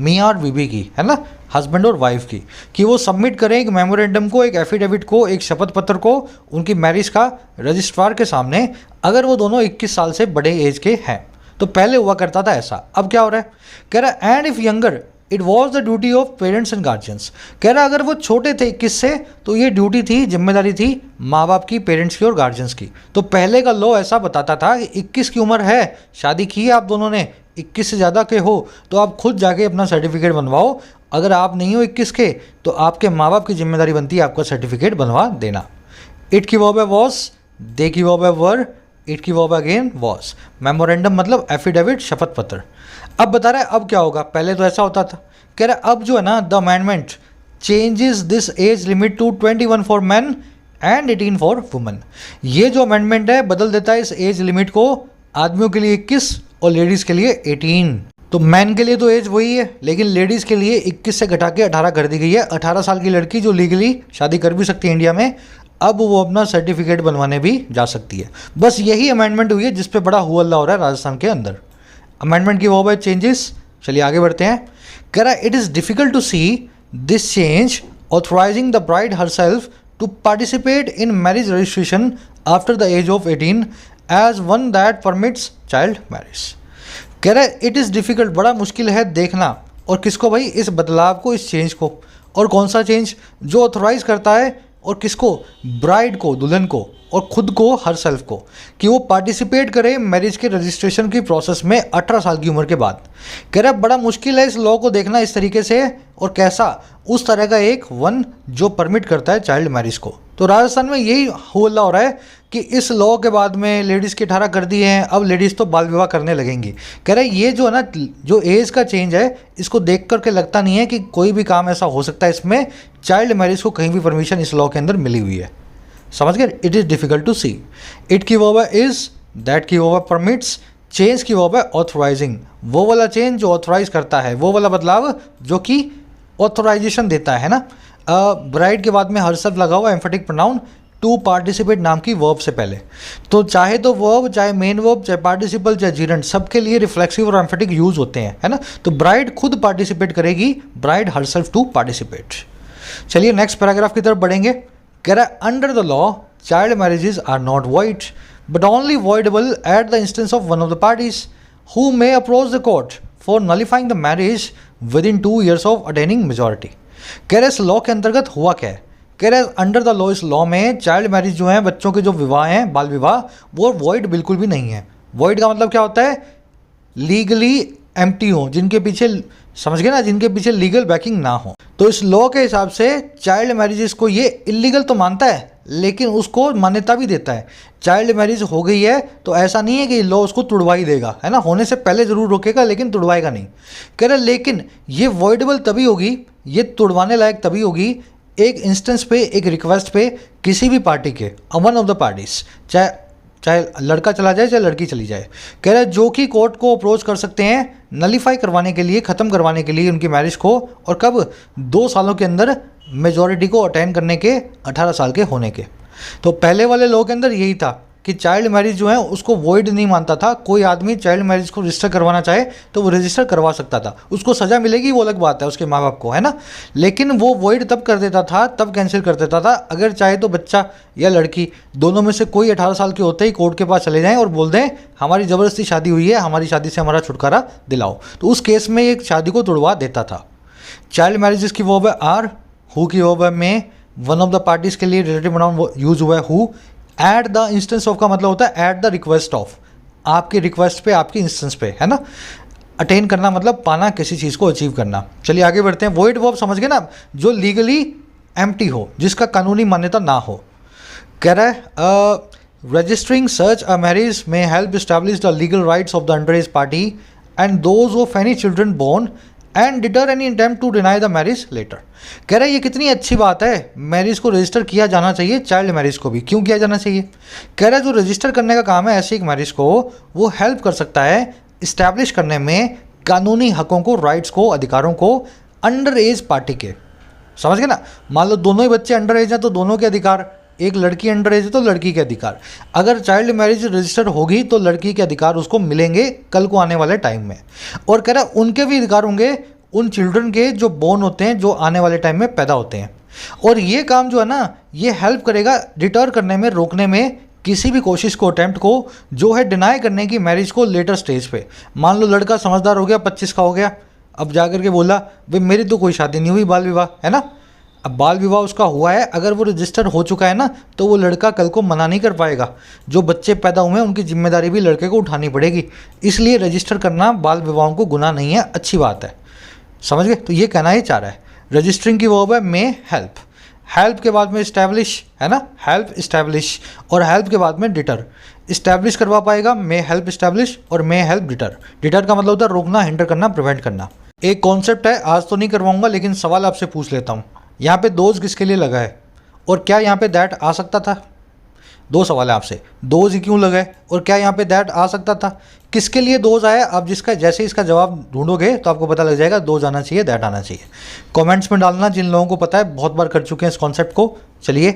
मियाँ और बीबी की, है ना, हस्बैंड और वाइफ की, कि वो सबमिट करें एक मेमोरेंडम को, एक एफिडेविट को, एक शपथ पत्र को उनकी मैरिज का रजिस्ट्रार के सामने, अगर वो दोनों 21 साल से बड़े एज के हैं। तो पहले हुआ करता था ऐसा। अब क्या हो रहा है? कह रहा and if younger it was the duty of parents and guardians. कह रहा अगर वो छोटे थे 21 से, तो ये ड्यूटी थी, जिम्मेदारी थी माँ बाप की, पेरेंट्स की और गार्जियंस की। तो पहले का लॉ ऐसा बताता था कि 21 की उम्र है, शादी की है आप दोनों ने, 21 से ज़्यादा के हो तो आप खुद जाके अपना सर्टिफिकेट बनवाओ। अगर आप नहीं हो 21 के तो आपके माँ बाप की जिम्मेदारी बनती है आपका सर्टिफिकेट बनवा देना। इट की वर्ब है वॉस, दे की वर्ब है वर, इट की वर्ब अगेन वॉस। मेमोरेंडम मतलब एफिडेविट, शपथ पत्र। अब बता रहा है अब क्या होगा, पहले तो ऐसा होता था। कह रहा है अब जो है ना, the amendment changes this age limit to 21 for man and 18 for women. ये जो अमेंडमेंट है बदल देता है इस एज लिमिट को, आदमियों के लिए 21 और लेडीज़ के लिए 18। तो मैन के लिए तो एज वही है, लेकिन लेडीज़ के लिए 21 से घटा के 18 कर दी गई है। 18 साल की लड़की जो लीगली शादी कर भी सकती है इंडिया में, अब वो अपना सर्टिफिकेट बनवाने भी जा सकती है। बस यही अमेंडमेंट हुई है जिस पे बड़ा हुआ अल्लाह हो रहा है राजस्थान के अंदर। अमेंडमेंट की वो है चेंजेस। चलिए आगे बढ़ते हैं। कह रहा it is difficult to see this change authorising the bride herself to participate in marriage registration after the age of 18 as one that permits child marriage. कह रहा है इट इज़ डिफ़िकल्ट, बड़ा मुश्किल है देखना, और किसको भाई? इस बदलाव को, इस चेंज को। और कौन सा चेंज? जो ऑथोराइज़ करता है, और किसको? ब्राइड को, दुल्हन को, और खुद को, हर सेल्फ को, कि वो पार्टिसिपेट करे मैरिज के रजिस्ट्रेशन की प्रोसेस में 18 साल की उम्र के बाद। कह रहा है बड़ा मुश्किल है इस लॉ को देखना इस तरीके से, और कैसा? उस तरह का एक वन जो परमिट करता है चाइल्ड मैरिज को। तो राजस्थान में यही हुआ हो रहा है कि इस लॉ के बाद में लेडीज़ के 18 कर दिए हैं, अब लेडीज़ तो बाल विवाह करने लगेंगी। कह रहे ये जो है ना, जो एज का चेंज है, इसको देख करके लगता नहीं है कि कोई भी काम ऐसा हो सकता है इसमें चाइल्ड मैरिज को कहीं भी परमिशन इस लॉ के अंदर मिली हुई है। समझ गए? It is difficult to see. It की वर्ब है इज़, दैट की वर्ब है परमिट्स, चेंज की वर्ब है ऑथराइजिंग। वो वाला चेंज जो ऑथराइज करता है, वो वाला बदलाव जो कि ऑथराइजेशन देता है ना। ब्राइड के बाद में हरसेल्फ लगा हुआ एम्फेटिक प्रोनाउन टू पार्टिसिपेट नाम की वर्ब से पहले। तो चाहे तो वर्ब, चाहे मेन वर्ब, चाहे पार्टिसिपल, चाहे जीरेंट, सबके लिए रिफ्लेक्सिव और एम्फेटिक यूज होते हैं, है ना। तो ब्राइड खुद पार्टिसिपेट करेगी, ब्राइड हरसेल्फ टू पार्टिसिपेट। चलिए नेक्स्ट पैराग्राफ की तरफ बढ़ेंगे। कह रहा है under the law child marriages are not void but only voidable at the instance of one of the parties who may approach the court for nullifying the marriage within 2 years of attaining majority. कह रहे इस law के अंतर्गत हुआ क्या है? कह रहे अंडर द लॉ, इस लॉ में चाइल्ड मैरिज जो है, बच्चों के जो विवाह हैं, बाल विवाह, वो वॉइड बिल्कुल भी नहीं है। वॉइड का मतलब क्या होता है? लीगली एम्प्टी हो, जिनके पीछे, समझ गए ना, जिनके पीछे लीगल बैकिंग ना हो। तो इस लॉ के हिसाब से चाइल्ड मैरिजेस को ये इलीगल तो मानता है, लेकिन उसको मान्यता भी देता है। चाइल्ड मैरिज हो गई है तो ऐसा नहीं है कि लॉ उसको तुड़वा ही देगा, है ना, होने से पहले ज़रूर रोकेगा लेकिन तुड़वाएगा नहीं। कह रहे लेकिन ये वॉइडेबल तभी होगी, ये तुड़वाने लायक तभी होगी एक इंस्टेंस पे, एक रिक्वेस्ट पे किसी भी पार्टी के, वन ऑफ द पार्टीज, चाहे लड़का चला जाए चाहे लड़की चली जाए, कह रहे जो कि कोर्ट को अप्रोच कर सकते हैं नलीफाई करवाने के लिए, ख़त्म करवाने के लिए उनकी मैरिज को, और कब? 2 सालों के अंदर मेजॉरिटी को अटेंड करने के, 18 साल के होने के। तो पहले वाले लॉ के अंदर यही था कि चाइल्ड मैरिज जो है उसको वॉइड नहीं मानता था। कोई आदमी चाइल्ड मैरिज को रजिस्टर करवाना चाहे तो वो रजिस्टर करवा सकता था, उसको सज़ा मिलेगी वो अलग बात है उसके माँ बाप को, है ना, लेकिन वो वॉइड तब कर देता था, तब कैंसिल कर देता था अगर चाहे तो बच्चा या लड़की दोनों में से कोई 18 साल के होते ही कोर्ट के पास चले जाएं और बोल दें हमारी ज़बरदस्ती शादी हुई है, हमारी शादी से हमारा छुटकारा दिलाओ, तो उस केस में एक शादी को तुड़वा देता था। चाइल्ड मैरिजेस की वर्ब है आर, हु की वर्ब है मे, वन ऑफ द पार्टीज के लिए रिलेटिव प्रोनाउन यूज हुआ है who, eight the instance of का मतलब होता है एट द रिक्वेस्ट ऑफ, आपकी रिक्वेस्ट पे, आपकी इंस्टेंस पे, है ना। अटेन करना मतलब पाना, किसी चीज़ को अचीव करना। चलिए आगे बढ़ते हैं। वॉइड वर्ब समझ गए ना, जो लीगली एम्प्टी हो, जिसका कानूनी मान्यता ना हो। कह रहा है registering such a marriage may help establish the legal rights of the under age party and those of any children born and deter any attempt to deny the marriage later. कह रहा है ये कितनी अच्छी बात है, मैरिज को register किया जाना चाहिए, चाइल्ड मैरिज को भी। क्यों किया जाना चाहिए? कह रहा है जो रजिस्टर करने का काम है ऐसी एक मैरिज को, वो हेल्प कर सकता है इस्टेब्लिश करने में कानूनी हकों को, राइट्स को, अधिकारों को अंडर एज पार्टी के। समझ गए ना। मान लो दोनों ही बच्चे अंडर एज हैं तो दोनों के अधिकार, एक लड़की अंडर एज है तो लड़की के अधिकार। अगर चाइल्ड मैरिज रजिस्टर होगी तो लड़की के अधिकार उसको मिलेंगे कल को आने वाले टाइम में। और कह रहा है उनके भी अधिकार होंगे उन चिल्ड्रन के जो बोर्न होते हैं, जो आने वाले टाइम में पैदा होते हैं। और ये काम जो है ना, ये हेल्प करेगा डिटर करने में, रोकने में किसी भी कोशिश को, अटैम्प्ट को, जो है डिनाई करने की मैरिज को लेटर स्टेज पे। मान लो लड़का समझदार हो गया, 25 का हो गया, अब जाकर के बोला भाई मेरी तो कोई शादी नहीं हुई, बाल विवाह है ना। अब बाल विवाह उसका हुआ है, अगर वो रजिस्टर हो चुका है ना, तो वो लड़का कल को मना नहीं कर पाएगा। जो बच्चे पैदा हुए हैं उनकी जिम्मेदारी भी लड़के को उठानी पड़ेगी। इसलिए रजिस्टर करना बाल विवाहों को गुनाह नहीं है, अच्छी बात है। समझ गए। तो ये कहना ही चाह रहा है। रजिस्टरिंग की वर्ब है मे हेल्प, हेल्प के बाद में इस्टेब्लिश, है ना, हेल्प इस्टेब्लिश, और हेल्प के बाद में डिटर। इस्टेब्लिश करवा पाएगा मे हेल्प इस्टेब्लिश, और मे हेल्प डिटर। डिटर का मतलब होता है रोकना, हिंडर करना, प्रिवेंट करना। एक कॉन्सेप्ट है, आज तो नहीं करवाऊंगा लेकिन सवाल आपसे पूछ लेता हूँ। यहाँ पे दोज किसके लिए लगा है, और क्या यहाँ पे दैट आ सकता था? दो सवाल है आपसे, दोज ही क्यों लगा है और क्या यहाँ पे दैट आ सकता था? किसके लिए दोज आया? आप जिसका जैसे इसका जवाब ढूंढोगे तो आपको पता लग जाएगा, दोज आना चाहिए, दैट आना चाहिए। कमेंट्स में डालना जिन लोगों को पता है, बहुत बार कर चुके हैं इस कॉन्सेप्ट को। चलिए,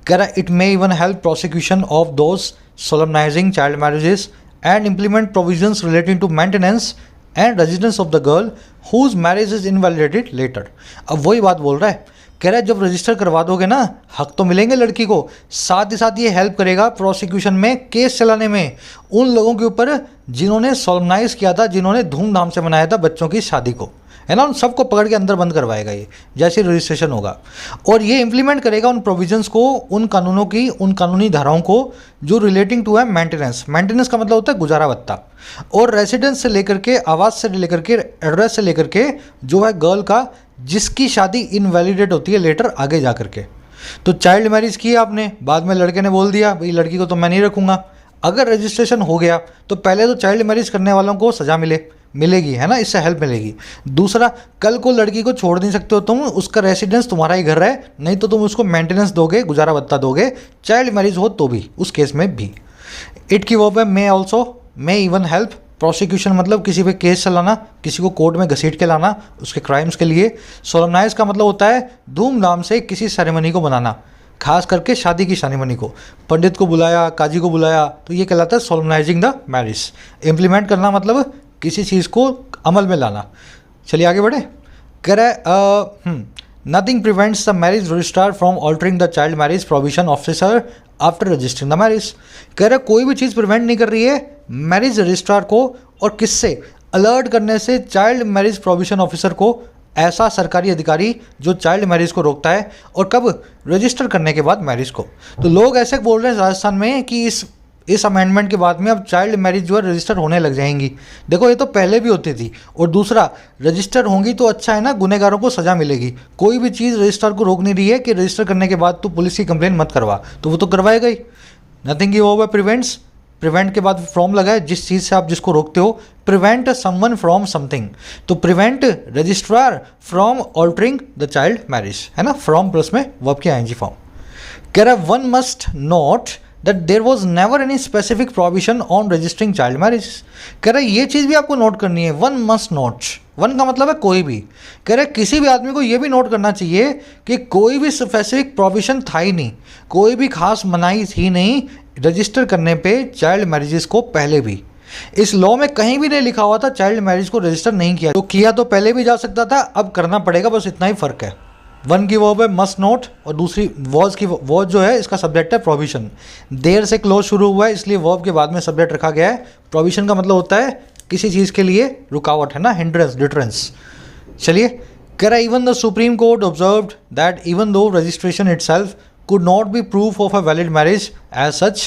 कह रहा है it may even help prosecution of those solemnising child marriages and implement provisions relating to maintenance and residence of the girl whose marriage is invalidated later. अब वही बात बोल रहा है, कह रहा है जब रजिस्टर करवा दोगे ना, हक तो मिलेंगे लड़की को, साथ ही साथ ये हेल्प करेगा प्रोसिक्यूशन में, केस चलाने में उन लोगों के ऊपर जिन्होंने सोलमनाइज किया था, जिन्होंने धूमधाम से मनाया था बच्चों की शादी को, है ना। उन सबको पकड़ के अंदर बंद करवाएगा ये, जैसे रजिस्ट्रेशन होगा। और ये इंप्लीमेंट करेगा उन प्रोविजंस को, उन कानूनों की, उन कानूनी धाराओं को जो रिलेटिंग टू है मेंटेनेंस। मेंटेनेंस का मतलब होता है गुजारा भत्ता, और रेसिडेंस से लेकर के, आवास से लेकर के, एड्रेस से लेकर के, जो है गर्ल का जिसकी शादी इनवैलिडेट होती है लेटर आगे जा करके। तो चाइल्ड मैरिज की आपने, बाद में लड़के ने बोल दिया भाई लड़की को तो मैं नहीं रखूँगा। अगर रजिस्ट्रेशन हो गया तो पहले तो चाइल्ड मैरिज करने वालों को सज़ा मिलेगी, है ना, इससे हेल्प मिलेगी। दूसरा, कल को लड़की को छोड़ नहीं सकते हो तुम, उसका रेसिडेंस तुम्हारा ही घर है, नहीं तो तुम उसको मेंटेनेंस दोगे, गुजारा भत्ता दोगे, चाइल्ड मैरिज हो तो भी, उस केस में भी। इट की वर्ब है मे ऑल्सो, मे इवन हेल्प। प्रोसिक्यूशन मतलब किसी पे केस चलाना, किसी को कोर्ट में घसीट के लाना उसके क्राइम्स के लिए। सोलमनाइज का मतलब होता है धूमधाम से किसी सेरेमनी को बनाना, खास करके शादी की सेरेमनी को, पंडित को बुलाया, काजी को बुलाया, तो ये कहलाता है सोलमनाइजिंग द मैरिज। इम्प्लीमेंट करना मतलब किसी चीज़ को अमल में लाना। चलिए आगे बढ़े। कह रहा है nothing prevents the marriage registrar from altering the child marriage provision officer after registering the marriage. कह रहा है कोई भी चीज़ प्रिवेंट नहीं कर रही है मैरिज रजिस्ट्रार को, और किससे? अलर्ट करने से चाइल्ड मैरिज प्रोविजन ऑफिसर को, ऐसा सरकारी अधिकारी जो चाइल्ड मैरिज को रोकता है। और कब? रजिस्टर करने के बाद मैरिज को। तो लोग ऐसे बोल रहे हैं राजस्थान में कि इस अमेंडमेंट के बाद में अब चाइल्ड मैरिज जो है रजिस्टर होने लग जाएंगी। देखो ये तो पहले भी होती थी। और दूसरा, रजिस्टर होंगी तो अच्छा है ना, गुनहगारों को सज़ा मिलेगी। कोई भी चीज़ रजिस्टर को रोक नहीं रही है कि रजिस्टर करने के बाद तू पुलिस की कंप्लेंट मत करवा, तो वो तो करवाएगा ही। नथिंग की वर्ब है प्रिवेंट्स, प्रिवेंट के बाद फ्रॉम लगा है, जिस चीज़ से आप जिसको रोकते हो। प्रिवेंट समवन फ्रॉम समथिंग, तो prevent registrar from altering the child marriage, है ना, फ्रॉम प्लस में वर्ब की आईएनजी फॉर्म। कह रहा है one must note that there was never any specific provision on registering child marriage. कह रहा है ये चीज़ भी आपको नोट करनी है, वन मस्ट नोट। वन का मतलब है कोई भी। कह रहे किसी भी आदमी को ये भी नोट करना चाहिए कि कोई भी स्पेसिफिक प्रोविजन था ही नहीं, कोई भी खास मनाही थी नहीं रजिस्टर करने पे चाइल्ड मैरिजेस को। पहले भी इस लॉ में कहीं भी नहीं लिखा हुआ था चाइल्ड मैरिज को रजिस्टर नहीं किया, तो किया तो पहले भी जा सकता था, अब करना पड़ेगा, बस इतना ही फ़र्क है। वन की वर्ब है मस्ट नोट, और दूसरी वॉज जो है इसका सब्जेक्ट है प्रोविजन। देर से क्लोज शुरू हुआ है इसलिए वर्ब के बाद में सब्जेक्ट रखा गया है। प्रोविजन का मतलब होता है किसी चीज़ के लिए रुकावट, है ना, हिंड्रेंस, डिटरेंस। चलिए, कह रहा है even the supreme court observed that even though registration itself could not be proof of a valid marriage as such,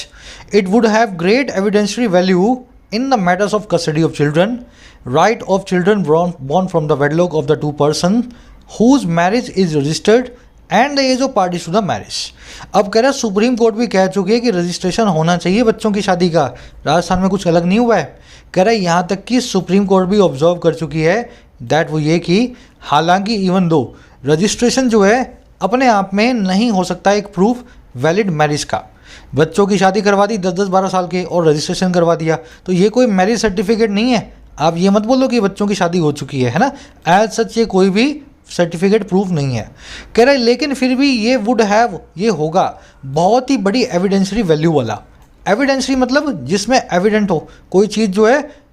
it would have great evidentiary value in the matters of custody of children, right of children born from the wedlock of the two person whose marriage is registered and the age of parties to the marriage. अब कह रहा है supreme court भी कह चुकी है कि registration होना चाहिए बच्चों की शादी का, राजस्थान में कुछ अलग नहीं हुआ है। कह रहा है यहाँ तक कि सुप्रीम कोर्ट भी ऑब्जर्व कर चुकी है दैट वो ये कि हालांकि इवन दो रजिस्ट्रेशन जो है अपने आप में नहीं हो सकता एक प्रूफ वैलिड मैरिज का। बच्चों की शादी करवा दी 10-10 12 साल के और रजिस्ट्रेशन करवा दिया तो ये कोई मैरिज सर्टिफिकेट नहीं है। आप ये मत बोलो कि बच्चों की शादी हो चुकी है ना, एज सच ये कोई भी सर्टिफिकेट प्रूफ नहीं है। कह रहा है लेकिन फिर भी ये वुड हैव, ये होगा बहुत ही बड़ी एविडेंसरी वैल्यू वाला। एविडेंसरी मतलब जिसमें एविडेंट हो, कोई चीज़ जो है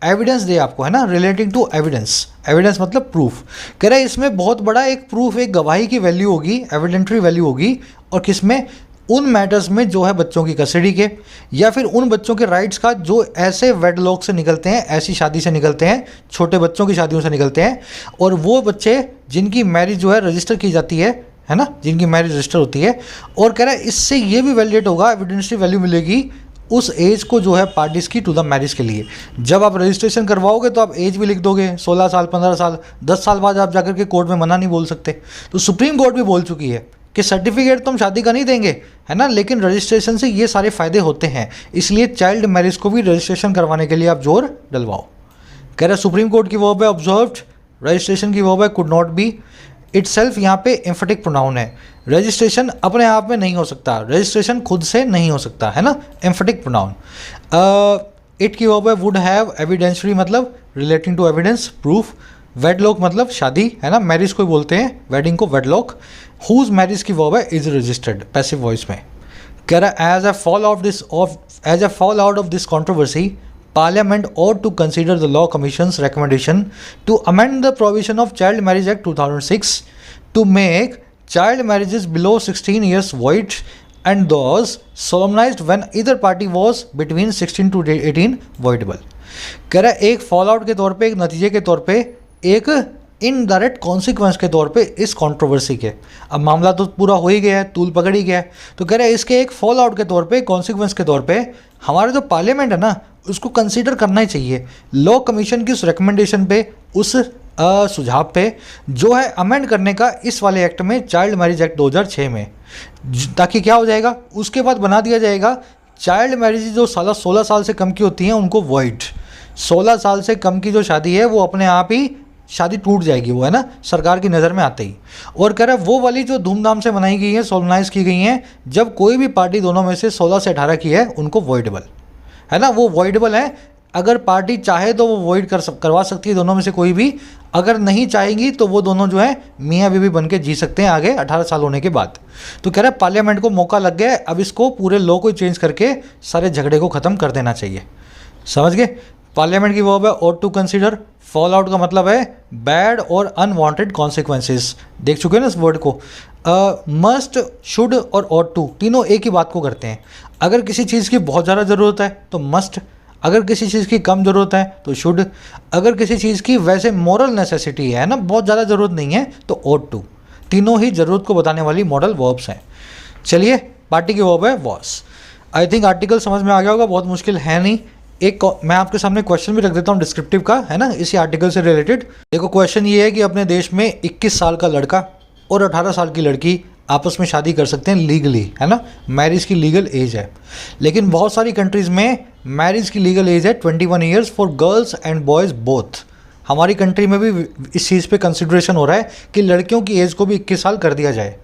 एविडेंस दे आपको, है ना, रिलेटिंग टू एविडेंस। एविडेंस मतलब प्रूफ। कह रहा है इसमें बहुत बड़ा एक प्रूफ, एक गवाही की वैल्यू होगी, एविडेंटरी वैल्यू होगी। और किसमें? उन मैटर्स में जो है बच्चों की कस्टडी के या फिर उन बच्चों के राइट्स का जो ऐसे वेडलॉक से निकलते हैं, ऐसी शादी से निकलते हैं, छोटे बच्चों की शादियों से निकलते हैं। और वो बच्चे जिनकी मैरिज जो है रजिस्टर की जाती है ना, जिनकी मैरिज रजिस्टर होती है। और कह रहा है इससे ये भी वैलिडेट होगा, एविडेंसरी वैल्यू मिलेगी उस एज को जो है पार्टीज की टू द मैरिज के लिए। जब आप रजिस्ट्रेशन करवाओगे तो आप एज भी लिख दोगे, 16 साल 15 साल 10 साल बाद आप जाकर के कोर्ट में मना नहीं बोल सकते। तो सुप्रीम कोर्ट भी बोल चुकी है कि सर्टिफिकेट तो हम शादी का नहीं देंगे, है ना, लेकिन रजिस्ट्रेशन से ये सारे फायदे होते हैं, इसलिए चाइल्ड मैरिज को भी रजिस्ट्रेशन करवाने के लिए आप जोर डलवाओ। कह रहे सुप्रीम कोर्ट की वर्ब है ऑब्जर्व्ड, रजिस्ट्रेशन की वर्ब है कुड नॉट बी। इटसेल्फ यहाँ पे एम्फेटिक प्रोनाउन है। रजिस्ट्रेशन अपने आप में नहीं हो सकता, रजिस्ट्रेशन खुद से नहीं हो सकता, है ना, एम्फेटिक प्रोनाउन। इट की वर्ब है वुड हैव, एविडेंसरी मतलब relating to evidence, proof. Wedlock मतलब शादी, है ना, मैरिज को बोलते हैं वेडिंग को वेडलॉक। हुज मैरिज की वर्ब है इज रजिस्टर्ड, पैसिव वॉइस में। कह रहा है as a fall out of this controversy Parliament ought to consider the Law Commission's recommendation to amend the provision of Child Marriage Act 2006 to make child marriages below 16 years void and those solemnized when either party was between 16 to 18 voidable. कह रहा है एक fall out के तौर पे, एक नतीजे के तौर पे, एक इनडायरेक्ट कॉन्सिक्वेंस के तौर पे इस कंट्रोवर्सी के, अब मामला तो पूरा हो ही गया है, तूल पकड़ ही गया है, तो कह रहा है इसके एक फॉल आउट के तौर पे, कॉन्सिक्वेंस के तौर पे हमारा जो पार्लियामेंट है ना उसको कंसीडर करना ही चाहिए लॉ कमीशन की उस रिकमेंडेशन पे, उस सुझाव पे जो है अमेंड करने का इस वाले एक्ट में, चाइल्ड मैरिज एक्ट 2006 में, ताकि क्या हो जाएगा उसके बाद बना दिया जाएगा चाइल्ड मैरिज जो 16 साल से कम की होती हैं उनको वॉइड। 16 साल से कम की जो शादी है वो अपने आप ही शादी टूट जाएगी, वो है ना, सरकार की नज़र में आते ही। और कह रहा है वो वाली जो धूमधाम से मनाई गई है, सोलमनाइज की गई हैं, जब कोई भी पार्टी दोनों में से 16 से 18 की है उनको वॉइडेबल, है ना, वो वॉइडेबल है। अगर पार्टी चाहे तो वो वॉइड करवा सकती है दोनों में से कोई भी, अगर नहीं चाहेंगी तो वो दोनों जो है मियाँ बीवी बन के जी सकते हैं आगे 18 साल होने के बाद। तो कह रहा है पार्लियामेंट को मौका लग गया है, अब इसको पूरे लॉ को चेंज करके सारे झगड़े को ख़त्म कर देना चाहिए। समझ गए? पार्लियामेंट की वर्ब है ought to consider, fall out का मतलब है बैड और अनवांटेड कॉन्सिक्वेंसेस। देख चुके हैं ना इस वर्ड को। मस्ट, शुड और ought to तीनों एक ही बात को करते हैं। अगर किसी चीज़ की बहुत ज़्यादा ज़रूरत है तो मस्ट, अगर किसी चीज़ की कम ज़रूरत है तो शुड, अगर किसी चीज़ की वैसे मॉरल नेसेसिटी है ना, बहुत ज़्यादा ज़रूरत नहीं है तो ought to। तीनों ही ज़रूरत को बताने वाली मॉडल वर्ब्स हैं। चलिए, पार्टी की वर्ब है वॉस। आई थिंक आर्टिकल समझ में आ गया होगा, बहुत मुश्किल है नहीं। एक मैं आपके सामने क्वेश्चन भी रख देता हूँ डिस्क्रिप्टिव का, है ना, इसी आर्टिकल से रिलेटेड। देखो क्वेश्चन ये है कि अपने देश में 21 साल का लड़का और 18 साल की लड़की आपस में शादी कर सकते हैं लीगली, है ना, मैरिज की लीगल एज है। लेकिन बहुत सारी कंट्रीज़ में मैरिज की लीगल एज है 21 years for girls and boys both. हमारी कंट्री में भी इस चीज़ पे कंसिडरेशन हो रहा है कि लड़कियों की एज को भी 21 साल कर दिया जाए।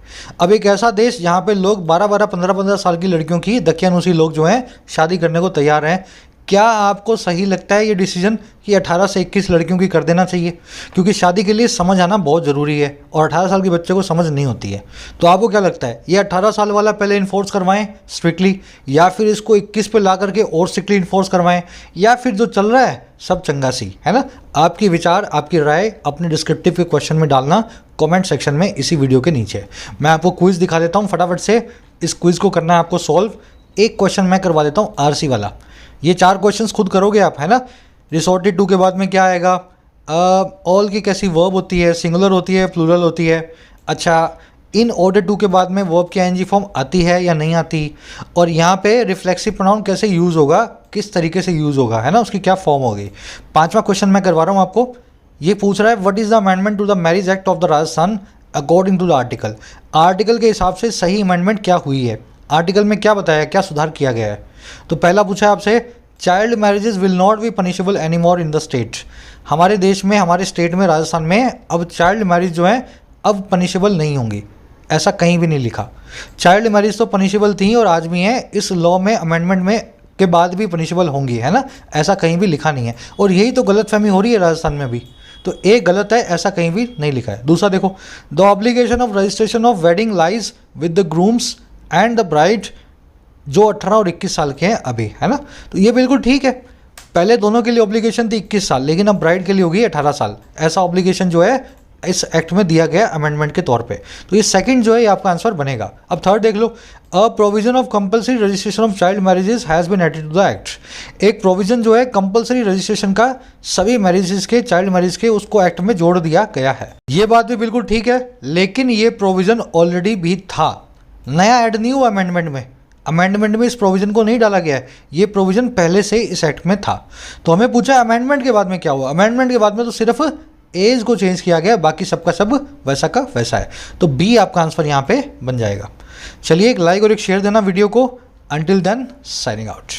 अब एक ऐसा देश जहाँ पे लोग 12-12, 15-15 साल की लड़कियों की दकियानूसी लोग जो हैं शादी करने को तैयार हैं। क्या आपको सही लगता है ये डिसीजन कि 18 से 21 लड़कियों की कर देना चाहिए? क्योंकि शादी के लिए समझ आना बहुत ज़रूरी है और 18 साल के बच्चे को समझ नहीं होती है। तो आपको क्या लगता है, ये 18 साल वाला पहले इन्फोर्स करवाएं स्ट्रिक्टली, या फिर इसको 21 पे ला करके और स्ट्रिक्टली इन्फोर्स करवाएं, या फिर जो चल रहा है सब चंगा सी, है ना? आपकी विचार, आपकी राय अपने डिस्क्रिप्टिव के क्वेश्चन में डालना कॉमेंट सेक्शन में इसी वीडियो के नीचे। मैं आपको क्विज़ दिखा देता हूँ फटाफट से। इस क्विज़ को करना है आपको सॉल्व। एक क्वेश्चन मैं करवा देता हूँ आरसी वाला। ये 4 क्वेश्चंस खुद करोगे आप, है ना। रिसोर्टेड टू के बाद में क्या आएगा, ऑल की कैसी वर्ब होती है, सिंगुलर होती है, प्लूरल होती है। अच्छा, इन ऑर्डर टू के बाद में वर्ब की आईएनजी फॉर्म आती है या नहीं आती, और यहाँ पे रिफ्लेक्सिव प्रोनाउन कैसे यूज़ होगा, किस तरीके से यूज़ होगा, है ना, उसकी क्या फॉर्म होगी। पांचवा क्वेश्चन मैं करवा रहा हूँ आपको। ये पूछ रहा है what is the amendment to the marriage act of the Rajasthan according to the article. Article के हिसाब से सही अमेंडमेंट क्या हुई है, आर्टिकल में क्या बताया, क्या सुधार किया गया है। तो पहला पूछा है आपसे, child marriages will not be punishable any more in the state. हमारे देश में, हमारे स्टेट में, राजस्थान में अब चाइल्ड मैरिज जो है अब पनिशेबल नहीं होंगी, ऐसा कहीं भी नहीं लिखा। चाइल्ड मैरिज तो पनिशेबल थी और आज भी हैं, इस लॉ में अमेंडमेंट में के बाद भी पनिशेबल होंगी, है ना, ऐसा कहीं भी लिखा नहीं है। और यही तो गलतफहमी हो रही है राजस्थान में भी, तो एक गलत है, ऐसा कहीं भी नहीं लिखा है। दूसरा देखो, the obligation of registration of wedding lies with the grooms and the bride जो 18 और 21 साल के हैं अभी, है ना, तो ये बिल्कुल ठीक है। पहले दोनों के लिए ऑब्लिगेशन थी 21 साल, लेकिन अब ब्राइड के लिए होगी 18 साल। ऐसा ऑब्लिगेशन जो है इस एक्ट में दिया गया अमेंडमेंट के तौर पे, तो ये सेकंड जो है ये आपका आंसर बनेगा। अब थर्ड देख लो, a provision of compulsory registration of child marriages has been added to the act. एक प्रोविजन जो है कंपलसरी रजिस्ट्रेशन का सभी मैरिजेस के, चाइल्ड मैरिज के, उसको एक्ट में जोड़ दिया गया है। ये बात भी बिल्कुल ठीक है, लेकिन ये प्रोविजन ऑलरेडी भी था, नया ऐड नहीं हुआ अमेंडमेंट में। अमेंडमेंट में इस प्रोविजन को नहीं डाला गया है, ये प्रोविजन पहले से इस एक्ट में था। तो हमें पूछा अमेंडमेंट के बाद में क्या हुआ। अमेंडमेंट के बाद में तो सिर्फ एज को चेंज किया गया, बाकी सबका सब वैसा का वैसा है। तो बी आपका आंसर यहाँ पे बन जाएगा। चलिए एक लाइक और एक शेयर देना वीडियो को। Until then signing out.